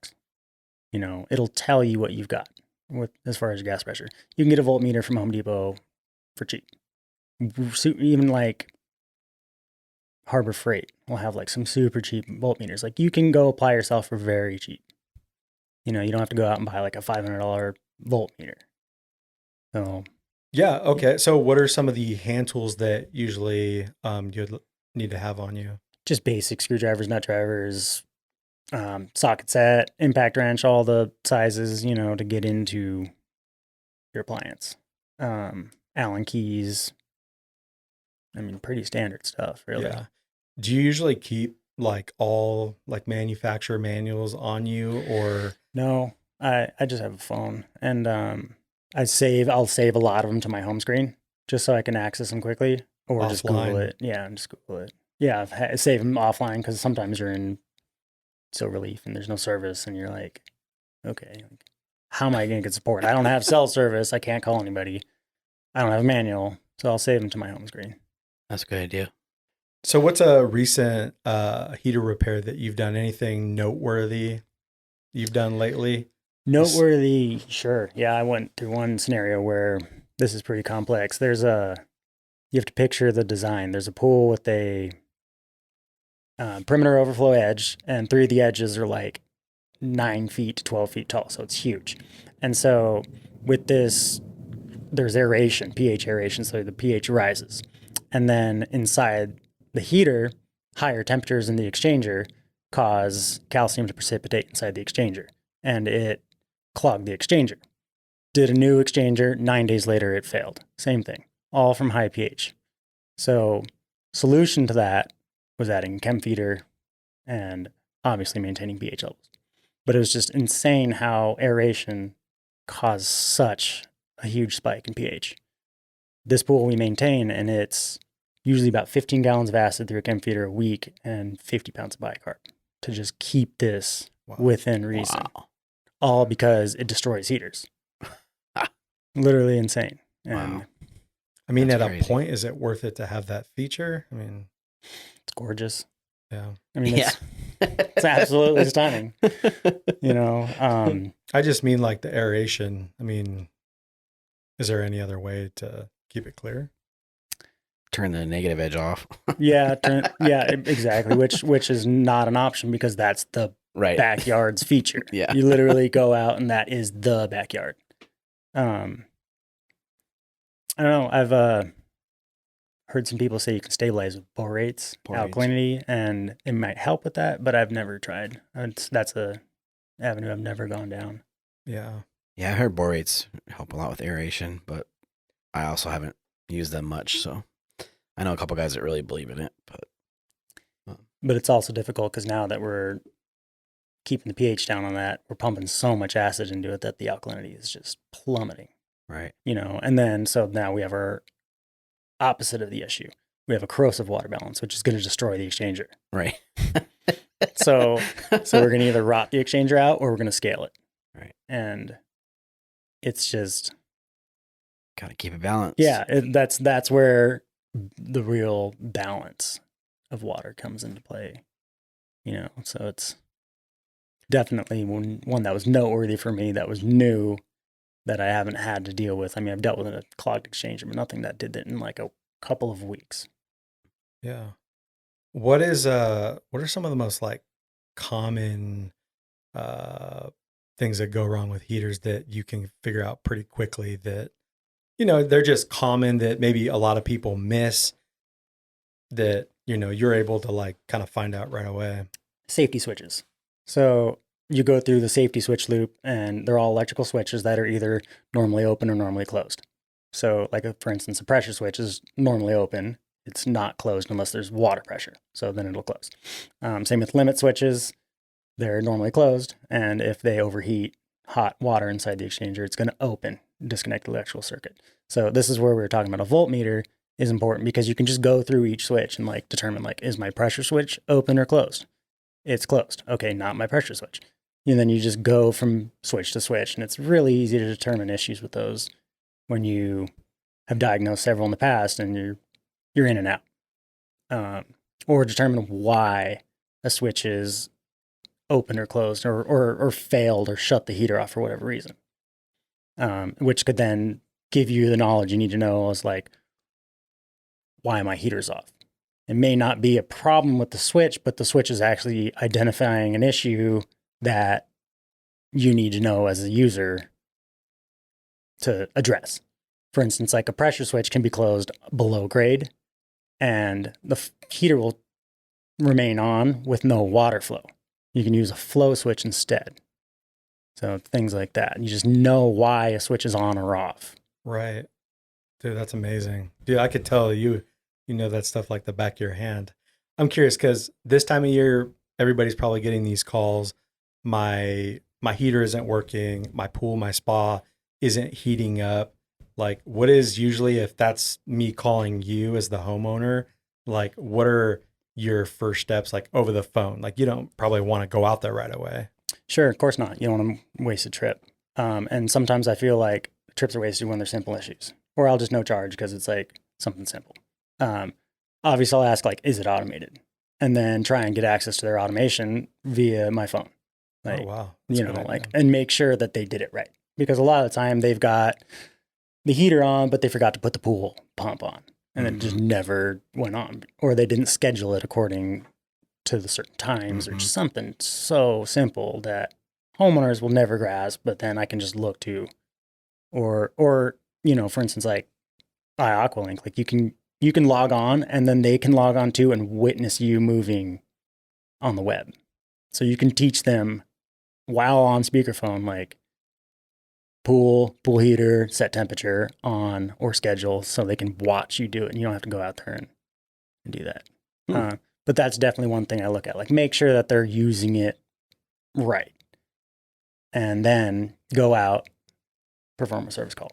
It'll tell you what you've got with as far as gas pressure. You can get a voltmeter from Home Depot for cheap. Even like Harbor Freight will have like some super cheap voltmeters. Like you can go apply yourself for very cheap. You don't have to go out and buy like a $500 voltmeter. So
yeah. Okay. So what are some of the hand tools that usually you'd need to have on you?
Just basic screwdrivers, nut drivers, socket set, impact wrench, all the sizes, to get into your appliance. Allen keys. I mean, pretty standard stuff, really.
Yeah. Do you usually keep like all like manufacturer manuals on you or?
No, I just have a phone and I'll save a lot of them to my home screen just so I can access them quickly or
Offline.
just Google it. Yeah, and just Google it. Yeah, save them offline because sometimes you're in Silverleaf and there's no service and you're like, okay, how am I going to get support? I don't have cell service. I can't call anybody. I don't have a manual, so I'll save them to my home screen.
That's a good idea.
So what's a recent heater repair that you've done? Anything noteworthy you've done lately?
Noteworthy, sure. Yeah, I went through one scenario where this is pretty complex. You have to picture the design. There's a pool with a perimeter overflow edge, and 3 of the edges are like 9 feet to 12 feet tall. So it's huge. And so with this, there's aeration, pH aeration. So the pH rises. And then inside the heater, higher temperatures in the exchanger cause calcium to precipitate inside the exchanger. And it clogged the exchanger. Did a new exchanger, 9 days later it failed. Same thing, all from high pH. So solution to that was adding a chem feeder and obviously maintaining pH levels. But it was just insane how aeration caused such a huge spike in pH. This pool we maintain, and it's usually about 15 gallons of acid through a chem feeder a week and 50 pounds of bicarb to just keep this within reason.
Wow.
All because it destroys heaters. Literally insane. And
Wow.
I mean,
That's
at
crazy.
a point, is it worth it to have that feature? I mean,
it's gorgeous.
yeah.
I mean,
Yeah.
it's absolutely stunning. You know,
I just mean like the aeration. I mean, is there any other way to keep it clear?
Turn the negative edge off.
yeah, exactly. Which is not an option because that's the
Right.
backyard's feature.
Yeah.
You literally go out and that is the backyard. I don't know. I've heard some people say you can stabilize with borates,
Borates.
alkalinity, and it might help with that, but I've never tried. That's a avenue I've never gone down.
Yeah.
Yeah, I heard borates help a lot with aeration, but I also haven't used them much. So I know a couple guys that really believe in it,
But it's also difficult because now that we're keeping the pH down on that, we're pumping so much acid into it that the alkalinity is just plummeting.
right.
You know, and then so now we have our opposite of the issue. We have a corrosive water balance, which is going to destroy the exchanger.
Right.
So we're going to either rot the exchanger out or we're going to scale it.
Right.
And it's just,
Gotta keep it balanced.
yeah, that's where the real balance of water comes into play. You know, so it's definitely one that was noteworthy for me, that was new, that I haven't had to deal with. I mean, I've dealt with a clogged exchanger, but nothing that did that in like a couple of weeks.
Yeah. What are some of the most like common things that go wrong with heaters that you can figure out pretty quickly that, you know, they're just common that maybe a lot of people miss that, you know, you're able to like kind of find out right away?
Safety switches. So you go through the safety switch loop and they're all electrical switches that are either normally open or normally closed. So like for instance, a pressure switch is normally open. It's not closed unless there's water pressure. So then it'll close. Same with limit switches. They're normally closed. And if they overheat hot water inside the exchanger, it's going to open, disconnect the electrical circuit. So this is where we were talking about a voltmeter is important because you can just go through each switch and like determine like, is my pressure switch open or closed? It's closed. Okay, not my pressure switch. And then you just go from switch to switch. And it's really easy to determine issues with those when you have diagnosed several in the past and you're in and out. Or determine why a switch is open or closed or failed or shut the heater off for whatever reason. Which could then give you the knowledge you need to know as like, why my heater's off? It may not be a problem with the switch, but the switch is actually identifying an issue that you need to know as a user to address. For instance, like a pressure switch can be closed below grade and the heater will remain on with no water flow. You can use a flow switch instead. So things like that. You just know why a switch is on or off.
Right. Dude, that's amazing. Dude, I could tell you know that stuff like the back of your hand. I'm curious because this time of year, everybody's probably getting these calls. My heater isn't working. My pool, my spa isn't heating up. Like, what is usually, if that's me calling you as the homeowner, like, what are your first steps like over the phone? Like, you don't probably want to go out there right away.
Sure, of course not. You don't want to waste a trip. And sometimes I feel like trips are wasted when they're simple issues. Or I'll just no charge because it's like something simple. Obviously, I'll ask, like, is it automated? And then try and get access to their automation via my phone. Like,
oh, wow.
you know, like, and make sure that they did it right. Because a lot of the time they've got the heater on, but they forgot to put the pool pump on. And it just never went on. Or they didn't schedule it according to the certain times or just something so simple that homeowners will never grasp, but then I can just look to, or for instance, like iAqualink, like you can log on and then they can log on too and witness you moving on the web. So you can teach them while on speakerphone, like pool heater, set temperature on or schedule, so they can watch you do it and you don't have to go out there and do that. But that's definitely one thing I look at, like make sure that they're using it right. And then go out, perform a service call.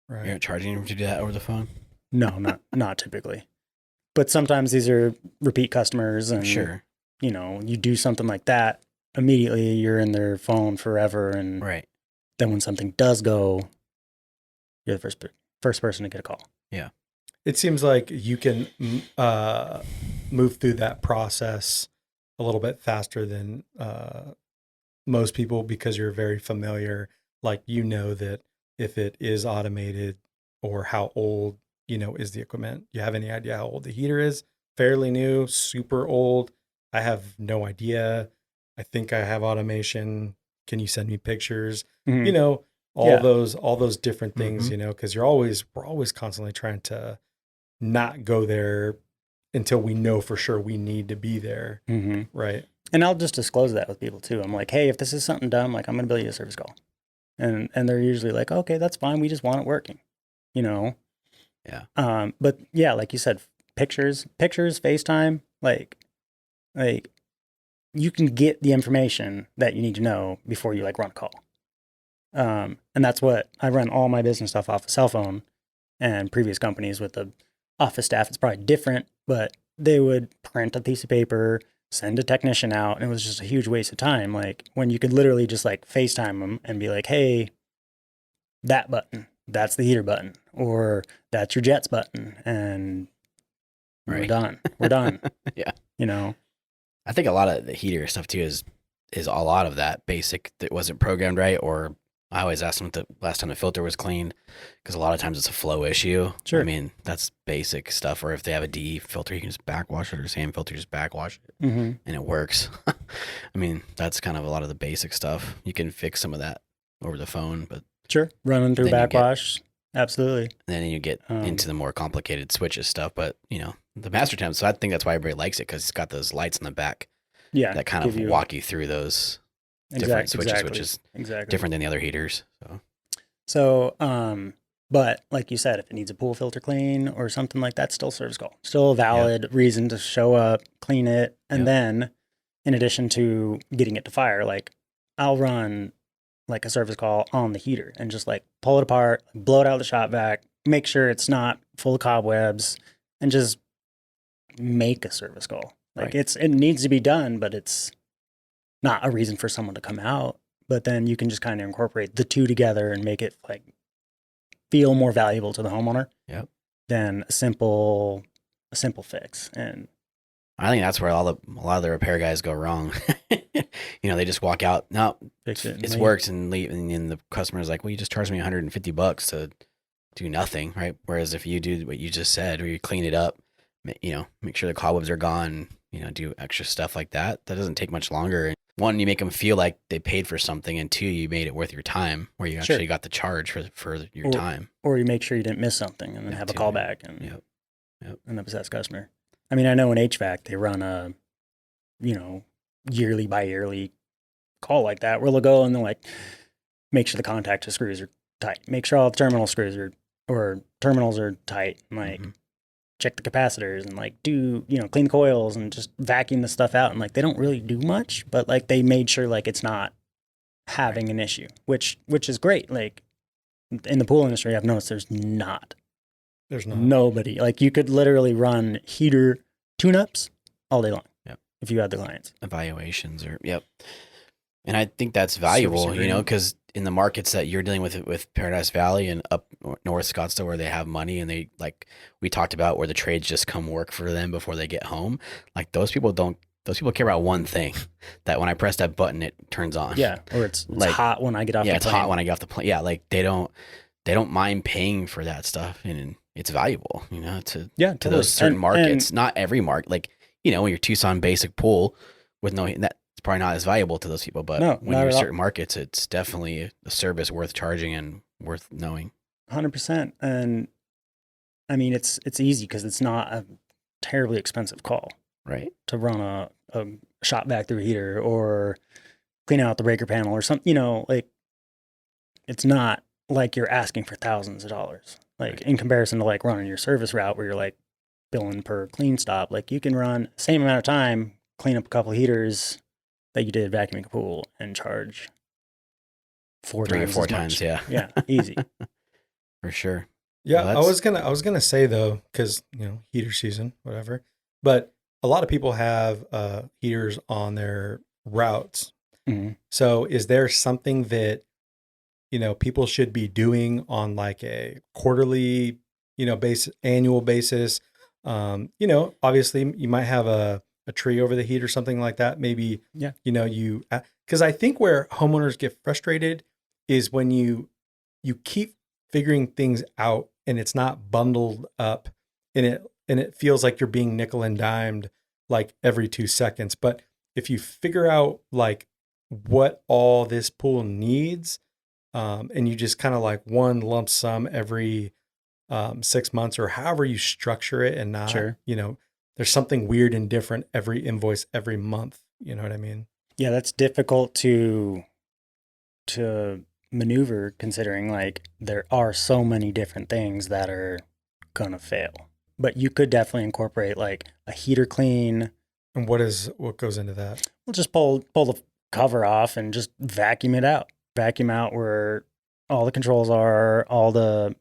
Right.
You're not charging them to do that over the phone?
No, not typically. But sometimes these are repeat customers and
Sure.
You do something like that, immediately you're in their phone forever. And
Right.
then when something does go, you're the first person to get a call.
Yeah.
It seems like you can move through that process a little bit faster than most people because you're very familiar. Like, that if it is automated or how old, is the equipment. You have any idea how old the heater is? Fairly new, super old. I have no idea. I think I have automation. Can you send me pictures?
Mhm.
All those different things, because we're always constantly trying to not go there until we know for sure we need to be there.
Mm-hmm.
Right.
And I'll just disclose that with people too. I'm like, hey, if this is something dumb, like I'm going to bill you a service call. And they're usually like, okay, that's fine. We just want it working,
Yeah.
But yeah, like you said, pictures, FaceTime, like you can get the information that you need to know before you like run a call. And that's what I run all my business stuff off a cell phone, and previous companies with the office staff, it's probably different, but they would print a piece of paper, send a technician out, and it was just a huge waste of time. Like when you could literally just like FaceTime them and be like, hey, that button, that's the heater button, or that's your jets button, and we're
Right.
done. We're done.
Yeah. I think a lot of the heater stuff too is a lot of that basic that wasn't programmed right, or I always ask them the last time the filter was cleaned, because a lot of times it's a flow issue.
Sure.
I mean, that's basic stuff. Or if they have a DE filter, you can just backwash it, or sand filter, just backwash it,
Mm-hmm.
and it works. I mean, that's kind of a lot of the basic stuff. You can fix some of that over the phone, but
Sure. Running through
Then you get-
backwash. Absolutely.
then you get into the more complicated switches stuff. But the master temp. So I think that's why everybody likes it, because it's got those lights in the back
Yeah.
that kind of
give you-
walk you through those different switches, which is
exactly
different than the other heaters.
So, but like you said, if it needs a pool filter clean or something like that, still service call, still a valid reason to show up, clean it. And
Yep.
then in addition to getting it to fire, like I'll run like a service call on the heater and just like pull it apart, blow it out of the shop vac, make sure it's not full of cobwebs, and just make a service call. Like
Right.
it needs to be done, but it's not a reason for someone to come out. But then you can just kind of incorporate the two together and make it like feel more valuable to the homeowner.
Yep.
Than a simple fix. And
I think that's where a lot of the repair guys go wrong. They just walk out. No,
fix it. and
it's
leave.
worked, and leave, and then the customer's like, "Well, you just charged me $150 to do nothing, right?" Whereas if you do what you just said, or you clean it up, make sure the cobwebs are gone, do extra stuff like that. That doesn't take much longer. And one, you make them feel like they paid for something, and two, you made it worth your time, where you actually got the charge for your time.
Or you make sure you didn't miss something and then
Yeah,
have a
too.
callback and
Yep.
an obsessed customer. I mean, I know in HVAC they run a, yearly by yearly call like that where they'll go and they'll like make sure the contactor screws are tight, make sure all the terminal screws or terminals are tight, and like check the capacitors and like do, clean the coils and just vacuum the stuff out. And like, they don't really do much, but like they made sure like it's not having an issue, which is great. Like in the pool industry, I've noticed there's not nobody. Like you could literally run heater tune-ups all day long.
Yep.
If you had the clients.
Evaluations and I think that's valuable, because in the markets that you're dealing with Paradise Valley and up north Scottsdale, where they have money and they, like we talked about, where the trades just come work for them before they get home. Like those people care about one thing, that when I press that button, it turns on.
Yeah. Or it's
Like,
hot when I get off the plane.
it's hot when I get off the plane. Yeah. Like they don't mind paying for that stuff, and it's valuable, to
totally.
those certain
And-
markets. Not every market, like, when your Tucson basic pool with no, that's probably not as valuable to those people, but
No,
when
not
you're in
at all.
certain markets, it's definitely a service worth charging and worth knowing.
100%. And I mean, it's easy because it's not a terribly expensive call
Right.
to run a shot vac through a heater or clean out the breaker panel or something, like it's not like you're asking for thousands of dollars. Like
Right.
in comparison to like running your service route where you're like billing per clean stop, like you can run same amount of time, clean up a couple heaters that you did vacuuming a pool and charge
3 or
times
4
as
times.
much.
Yeah.
Yeah, easy.
For sure.
Yeah,
Well,
I was gonna say though, because heater season, whatever. But a lot of people have heaters on their routes.
Mhm.
So is there something that people should be doing on like a quarterly, annual basis? Obviously you might have a tree over the heat or something like that. Maybe
Yeah.
because I think where homeowners get frustrated is when you keep figuring things out and it's not bundled up and it feels like you're being nickel and dimed like every 2 seconds. But if you figure out like what all this pool needs, and you just kind of like one lump sum every 6 months or however you structure it, and not,
Sure.
there's something weird and different every invoice every month. You know what I mean?
Yeah, that's difficult to maneuver considering like there are so many different things that are gonna fail. But you could definitely incorporate like a heater clean.
And what goes into that?
We'll just pull the cover off and just vacuum it out. Vacuum out where all the controls are, all the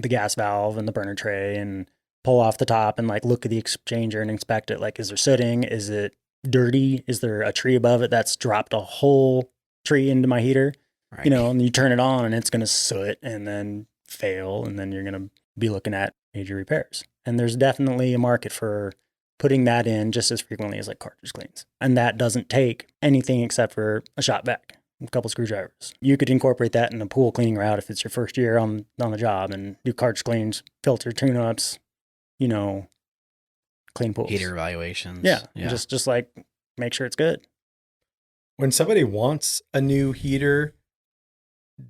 gas valve and the burner tray, and pull off the top and like look at the exchanger and inspect it. Like, is there sooting? Is it dirty? Is there a tree above it that's dropped a whole tree into my heater?
Right.
And you turn it on and it's going to soot and then fail. And then you're going to be looking at major repairs. And there's definitely a market for putting that in just as frequently as like cartridge cleans. And that doesn't take anything except for a shop vac, a couple screwdrivers. You could incorporate that in a pool cleaning route if it's your first year on the job, and do cartridge cleans, filter tune-ups, clean pools.
Heater evaluations.
Yeah. Just like make sure it's good.
When somebody wants a new heater,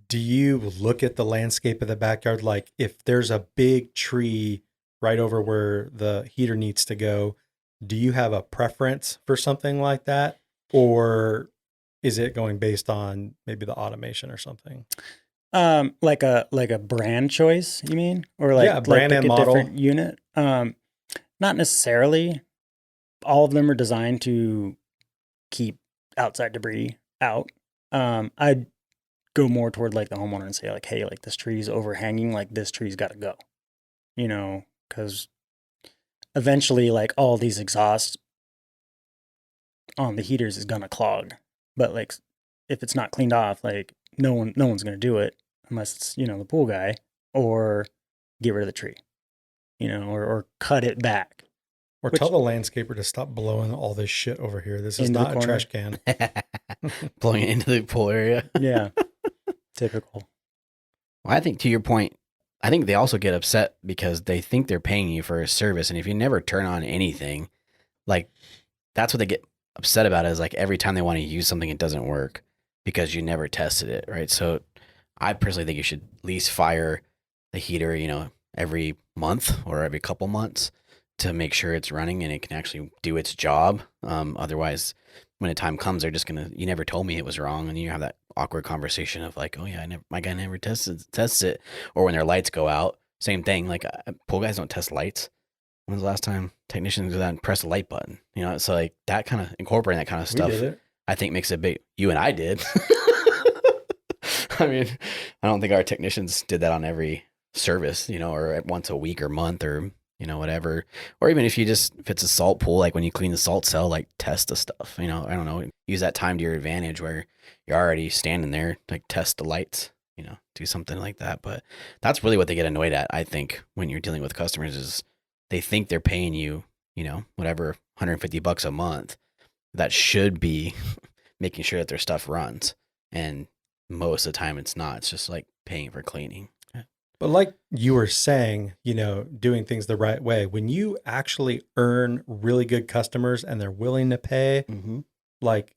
do you look at the landscape of the backyard? Like if there's a big tree right over where the heater needs to go, do you have a preference for something like that? Or is it going based on maybe the automation or something?
Like a brand choice, you mean? Or like,
brand
like
and
a
model.
different unit? Not necessarily. All of them are designed to keep outside debris out. I'd go more toward like the homeowner and say like, hey, like this tree's overhanging, like this tree's got to go, because eventually like all these exhausts on the heaters is going to clog. But like if it's not cleaned off, like no one's going to do it unless it's, the pool guy, or get rid of the tree, or cut it back.
Or tell the landscaper to stop blowing all this shit over here. This is
Into the
not a
corner.
trash can.
Blowing it into the pool area.
Yeah. Typical.
Well, I think to your point, I think they also get upset because they think they're paying you for a service. And if you never turn on anything, like that's what they get upset about, is like every time they want to use something, it doesn't work because you never tested it. Right. So I personally think you should at least fire the heater, every month or every couple months to make sure it's running and it can actually do its job. Otherwise, when the time comes, they're just you never told me it was wrong. And you have that awkward conversation of like, oh yeah, my guy never tests it. Or when their lights go out, same thing. Like pool guys don't test lights. When's the last time technicians go out and press the light button? So like that kind of incorporating that kind of stuff,
We did it.
I think makes a big, you and I did. I mean, I don't think our technicians did that on every service, or once a week or month or, whatever. Or even if it's a salt pool, like when you clean the salt cell, like test the stuff, I don't know, use that time to your advantage where you're already standing there, like test the lights, do something like that. But that's really what they get annoyed at, I think, when you're dealing with customers, is they think they're paying you, whatever, $150 a month. That should be making sure that their stuff runs. And most of the time it's not. It's just like paying for cleaning.
But like you were saying, doing things the right way, when you actually earn really good customers and they're willing to pay,
Mm-hmm.
like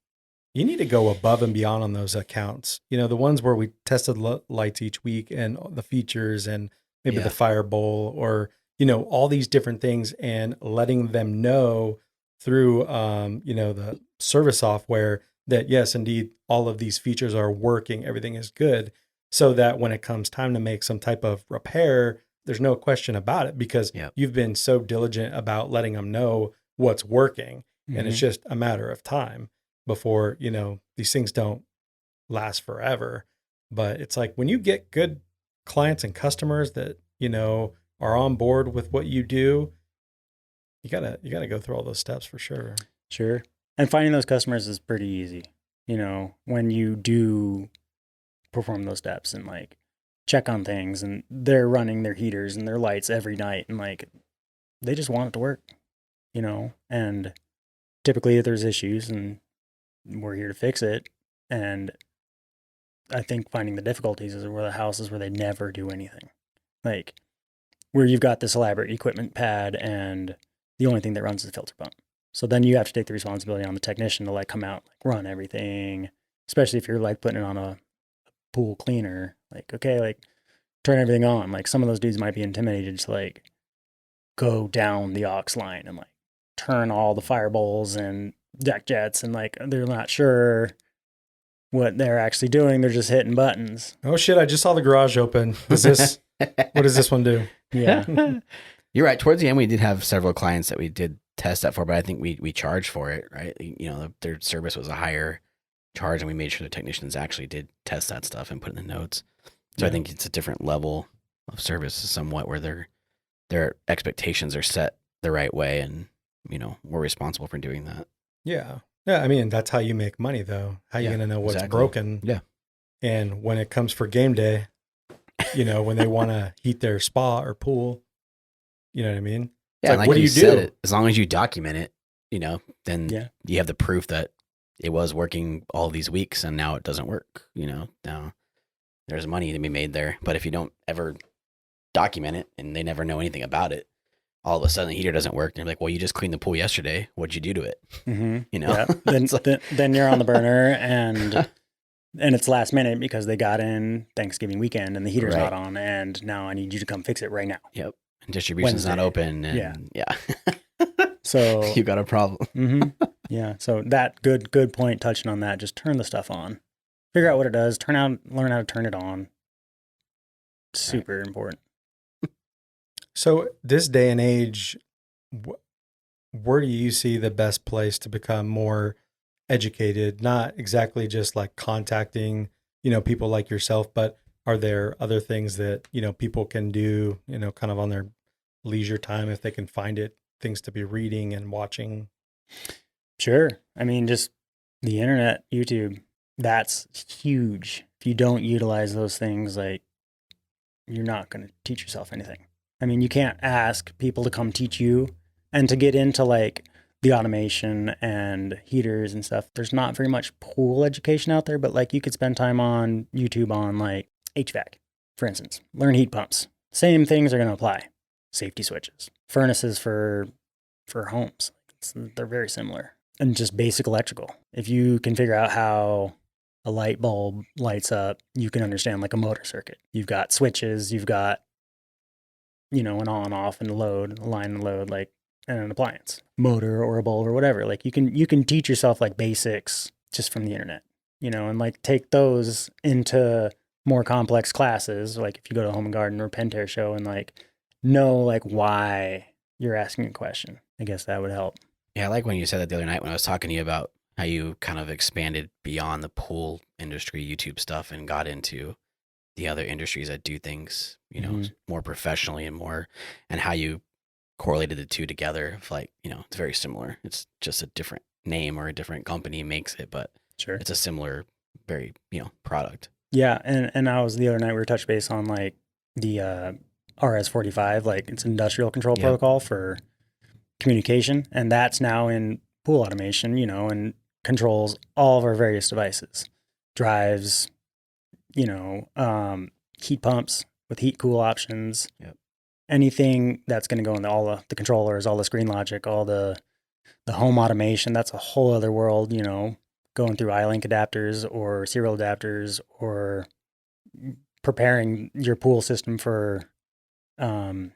you need to go above and beyond on those accounts. The ones where we tested lights each week and the features and maybe the fire bowl or, all these different things, and letting them know through, the service software that yes, indeed, all of these features are working. Everything is good. So that when it comes time to make some type of repair, there's no question about it because you've been so diligent about letting them know what's working. And it's just a matter of time before, these things don't last forever. But it's like when you get good clients and customers that, are on board with what you do, you gotta go through all those steps for sure.
Sure. And finding those customers is pretty easy. When you do perform those steps and like check on things and they're running their heaters and their lights every night and like they just want it to work, and typically there's issues and we're here to fix it. And I think finding the difficulties is where the houses where they never do anything, like where you've got this elaborate equipment pad and the only thing that runs is the filter pump. So then you have to take the responsibility on the technician to like come out, like run everything, especially if you're like putting it on a pool cleaner, like, okay, like turn everything on. Like some of those dudes might be intimidated to like go down the aux line and like turn all the fire bowls and deck jets and like they're not sure what they're actually doing. They're just hitting buttons.
Oh shit, I just saw the garage open. What does this one do?
Yeah.
You're right. Towards the end, we did have several clients that we did test that for, but I think we charged for it, right? Their service was a higher charge, and we made sure the technicians actually did test that stuff and put in the notes. So I think it's a different level of service somewhat where their expectations are set the right way, and, we're responsible for doing that.
Yeah. Yeah. I mean, that's how you make money though. How are you going to know what's broken?
Yeah.
And when it comes for game day, when they want to heat their spa or pool, you know what I mean? It's
Yeah,
like, what do you do?
Said, as long as you document it, then you have the proof that it was working all these weeks and now it doesn't work. Now there's money to be made there. But if you don't ever document it and they never know anything about it, all of a sudden the heater doesn't work. And they're like, well, you just cleaned the pool yesterday. What'd you do to it?
Yeah. Then you're on the burner and it's last minute because they got in Thanksgiving weekend and the heater's not on. And now I need you to come fix it right now.
Yep. And distribution's not open. And yeah.
So
you got a problem.
Yeah. So that good point touching on that. Just turn the stuff on, figure out what it does, learn how to turn it on. Super important.
So this day and age, where do you see the best place to become more educated? Not exactly just like contacting, people like yourself, but are there other things that, people can do, kind of on their leisure time if they can find it, things to be reading and watching?
Sure. I mean, just the internet, YouTube, that's huge. If you don't utilize those things, like you're not going to teach yourself anything. I mean, you can't ask people to come teach you and to get into like the automation and heaters and stuff. There's not very much pool education out there, but like you could spend time on YouTube on like HVAC, for instance, learn heat pumps. Same things are going to apply. Safety switches, furnaces for homes. They're very similar. And just basic electrical. If you can figure out how a light bulb lights up, you can understand like a motor circuit. You've got switches, you've got, an on, off, and load, a line and load, like, and an appliance, motor or a bulb or whatever. Like you can teach yourself like basics just from the internet, and like take those into more complex classes. Like if you go to Home and Garden or Pentair show and like know like why you're asking a question, I guess that would help.
Yeah, I like when you said that the other night when I was talking to you about how you kind of expanded beyond the pool industry YouTube stuff and got into the other industries that do things, more professionally and how you correlated the two together. Like, it's very similar. It's just a different name or a different company makes it, but
sure,
it's a similar, very, product.
Yeah. And I was the other night, we were touch base on like the RS-45, like it's industrial control protocol for communication. And that's now in pool automation, and controls all of our various devices, drives, heat pumps with heat cool options.
Yep.
Anything that's going to go into all the controllers, all the screen logic, all the home automation. That's a whole other world, going through iLink adapters or serial adapters or preparing your pool system for Crestron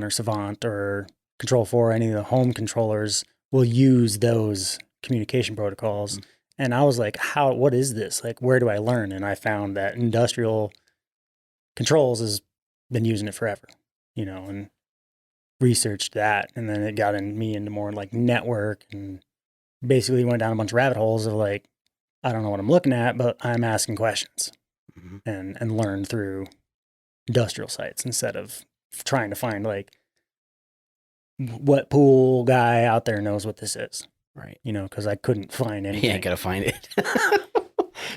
or Savant or Control 4, any of the home controllers will use those communication protocols. Mm-hmm. And I was like, what is this? Like, where do I learn? And I found that industrial controls has been using it forever, and researched that. And then it got me into more like network, and basically went down a bunch of rabbit holes of like, I don't know what I'm looking at, but I'm asking questions and learn through industrial sites instead of trying to find like what pool guy out there knows what this is.
Right.
Because I couldn't find anything.
You ain't gonna find it.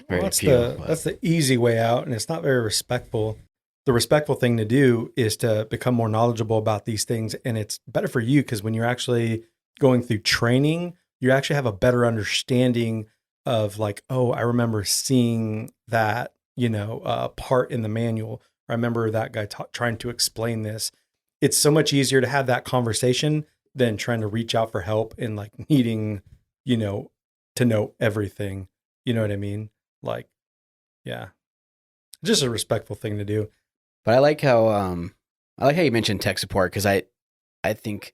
That's the easy way out, and it's not very respectful. The respectful thing to do is to become more knowledgeable about these things, and it's better for you because when you're actually going through training, you actually have a better understanding of like, oh, I remember seeing that, part in the manual. I remember that guy trying to explain this. It's so much easier to have that conversation than trying to reach out for help and like needing, to know everything. You know what I mean? Like, yeah, just a respectful thing to do.
But I like how you mentioned tech support, because I think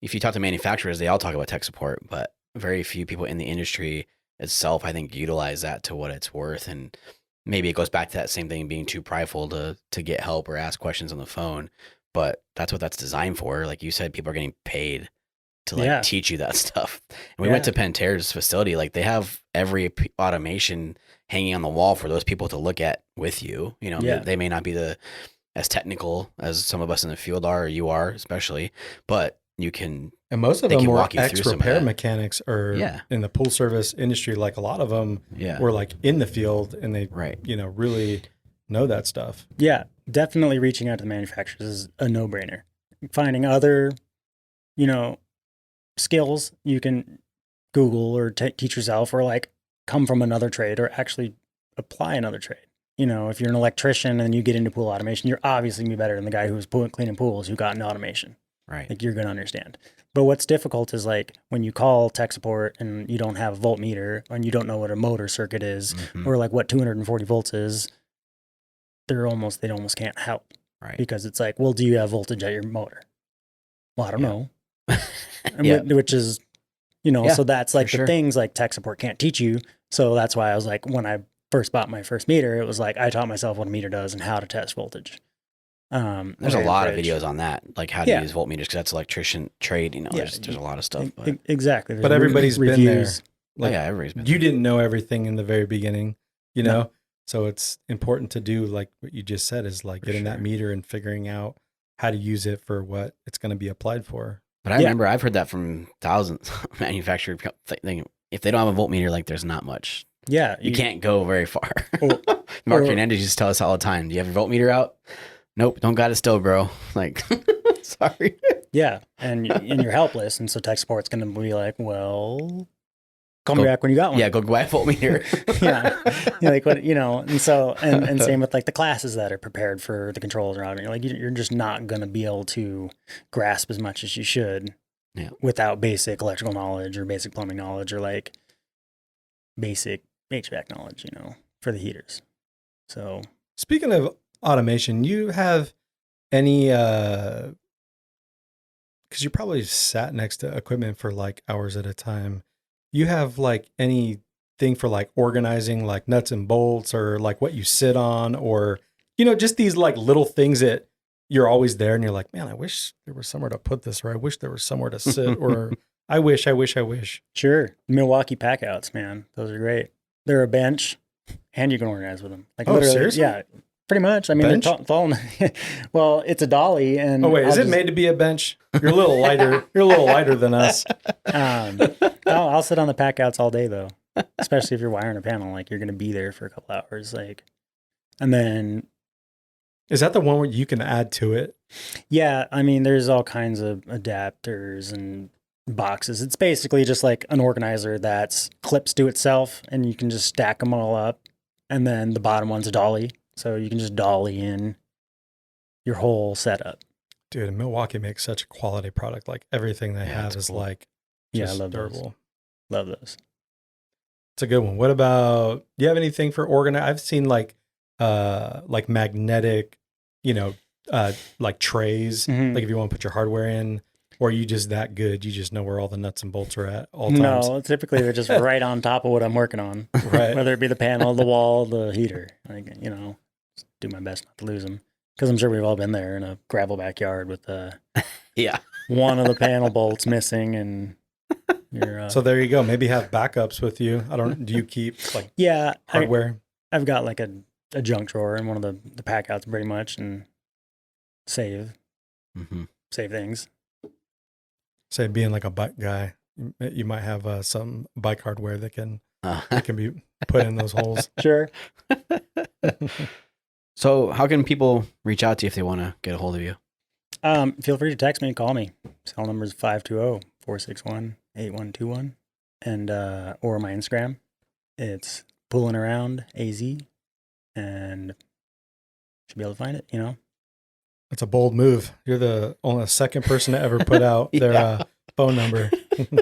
if you talk to manufacturers, they all talk about tech support, but very few people in the industry itself, I think, utilize that to what it's worth. And maybe it goes back to that same thing, being too prideful to get help or ask questions on the phone. But that's what that's designed for. Like you said, people are getting paid to teach you that stuff. And we went to Pentair's facility. Like they have every automation hanging on the wall for those people to look at with you. They may not be as technical as some of us in the field are, or you are especially, but you can.
And most of them were ex-repair mechanics or in the pool service industry. Like a lot of them were like in the field and they, really know that stuff.
Yeah, definitely reaching out to the manufacturers is a no-brainer. Finding other, skills you can Google or teach yourself, or like come from another trade or actually apply another trade. If you're an electrician and you get into pool automation, you're obviously going to be better than the guy who was cleaning pools who got into automation.
Right.
Like you're going to understand. But what's difficult is like when you call tech support and you don't have a voltmeter and you don't know what a motor circuit is or like what 240 volts is, they almost can't help.
Right.
Because it's like, well, do you have voltage at your motor? Well, I don't know. Which is, so that's like the things like tech support can't teach you. So that's why I was like, when I first bought my first meter, it was like, I taught myself what a meter does and how to test voltage.
There's a lot of videos on that, like how to use voltmeters, because that's electrician trade. There's a lot of stuff. But.
Exactly.
But everybody's been there.
Like, everybody's been.
You didn't know everything in the very beginning, know. So it's important to do like what you just said, is like getting that meter and figuring out how to use it for what it's going to be applied for.
But I remember I've heard that from thousands of manufacturers. If they don't have a voltmeter, like there's not much.
Yeah,
you can't go very far. Mark Hernandez used to tell us all the time, "Do you have your voltmeter out?" Nope, don't got it still, bro. Like, sorry.
Yeah, and you're helpless, and so tech support's going to be like, well, call me back when you got one.
Yeah, go buy a voltmeter.
Like what, and so and same with like the classes that are prepared for the controls around it. Like you're just not going to be able to grasp as much as you should without basic electrical knowledge or basic plumbing knowledge or like basic HVAC knowledge, for the heaters. So
speaking of automation, you have any because you probably sat next to equipment for like hours at a time, you have like anything for like organizing like nuts and bolts or like what you sit on, or just these like little things that you're always there and you're like, man, I wish there was somewhere to put this, or I wish there was somewhere to sit, or I wish.
Sure. Milwaukee packouts, man, those are great. They're a bench and you can organize with them. Like literally,
seriously?
Yeah. Pretty much. I mean, well, it's a dolly, and
is it made to be a bench? You're a little lighter. You're a little lighter than us.
I'll sit on the pack outs all day though, especially if you're wiring a panel. Like you're going to be there for a couple hours. Like, and then
is that the one where you can add to it?
Yeah, I mean, there's all kinds of adapters and boxes. It's basically just like an organizer that's clips to itself, and you can just stack them all up. And then the bottom one's a dolly. So you can just dolly in your whole setup.
Dude, Milwaukee makes such a quality product. Like everything they have is cool. Like,
I love
durable.
Those. Love those.
It's a good one. What about, do you have anything for I've seen like magnetic, like trays, like if you want to put your hardware in, or are you just that good? You just know where all the nuts and bolts are at all times?
No, typically they're just right on top of what I'm working on.
Right.
Whether it be the panel, the wall, the heater. Like, just do my best not to lose them. Because I'm sure we've all been there in a gravel backyard with
Yeah.
one of the panel bolts missing, and you're
So there you go. Maybe have backups with you. Do you keep like hardware?
I've got like a junk drawer in one of the pack outs pretty much, and save things.
Say being like a bike guy, you might have some bike hardware that can be put in those holes.
Sure.
So how can people reach out to you if they want to get a hold of you?
Feel free to text me and call me. Cell number is 520-461-8121, and or my Instagram. It's Poolin Around AZ, and should be able to find it.
It's a bold move. You're the only second person to ever put out their phone number.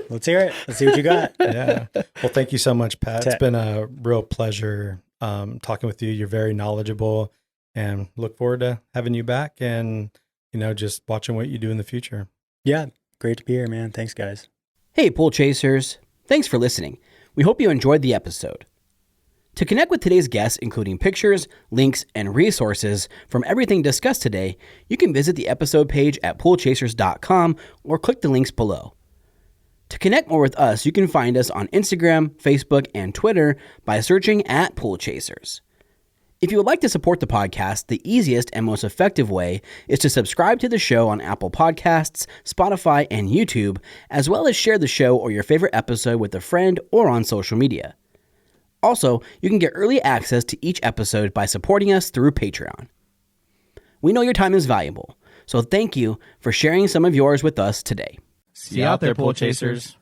Let's hear it. Let's see what you got.
Yeah. Well, thank you so much, Pat. It's been a real pleasure talking with you. You're very knowledgeable, and look forward to having you back and, just watching what you do in the future.
Yeah. Great to be here, man. Thanks, guys.
Hey, Pool Chasers. Thanks for listening. We hope you enjoyed the episode. To connect with today's guests, including pictures, links, and resources from everything discussed today, you can visit the episode page at poolchasers.com or click the links below. To connect more with us, you can find us on Instagram, Facebook, and Twitter by searching at Pool Chasers. If you would like to support the podcast, the easiest and most effective way is to subscribe to the show on Apple Podcasts, Spotify, and YouTube, as well as share the show or your favorite episode with a friend or on social media. Also, you can get early access to each episode by supporting us through Patreon. We know your time is valuable, so thank you for sharing some of yours with us today.
See you out there, Pool Chasers.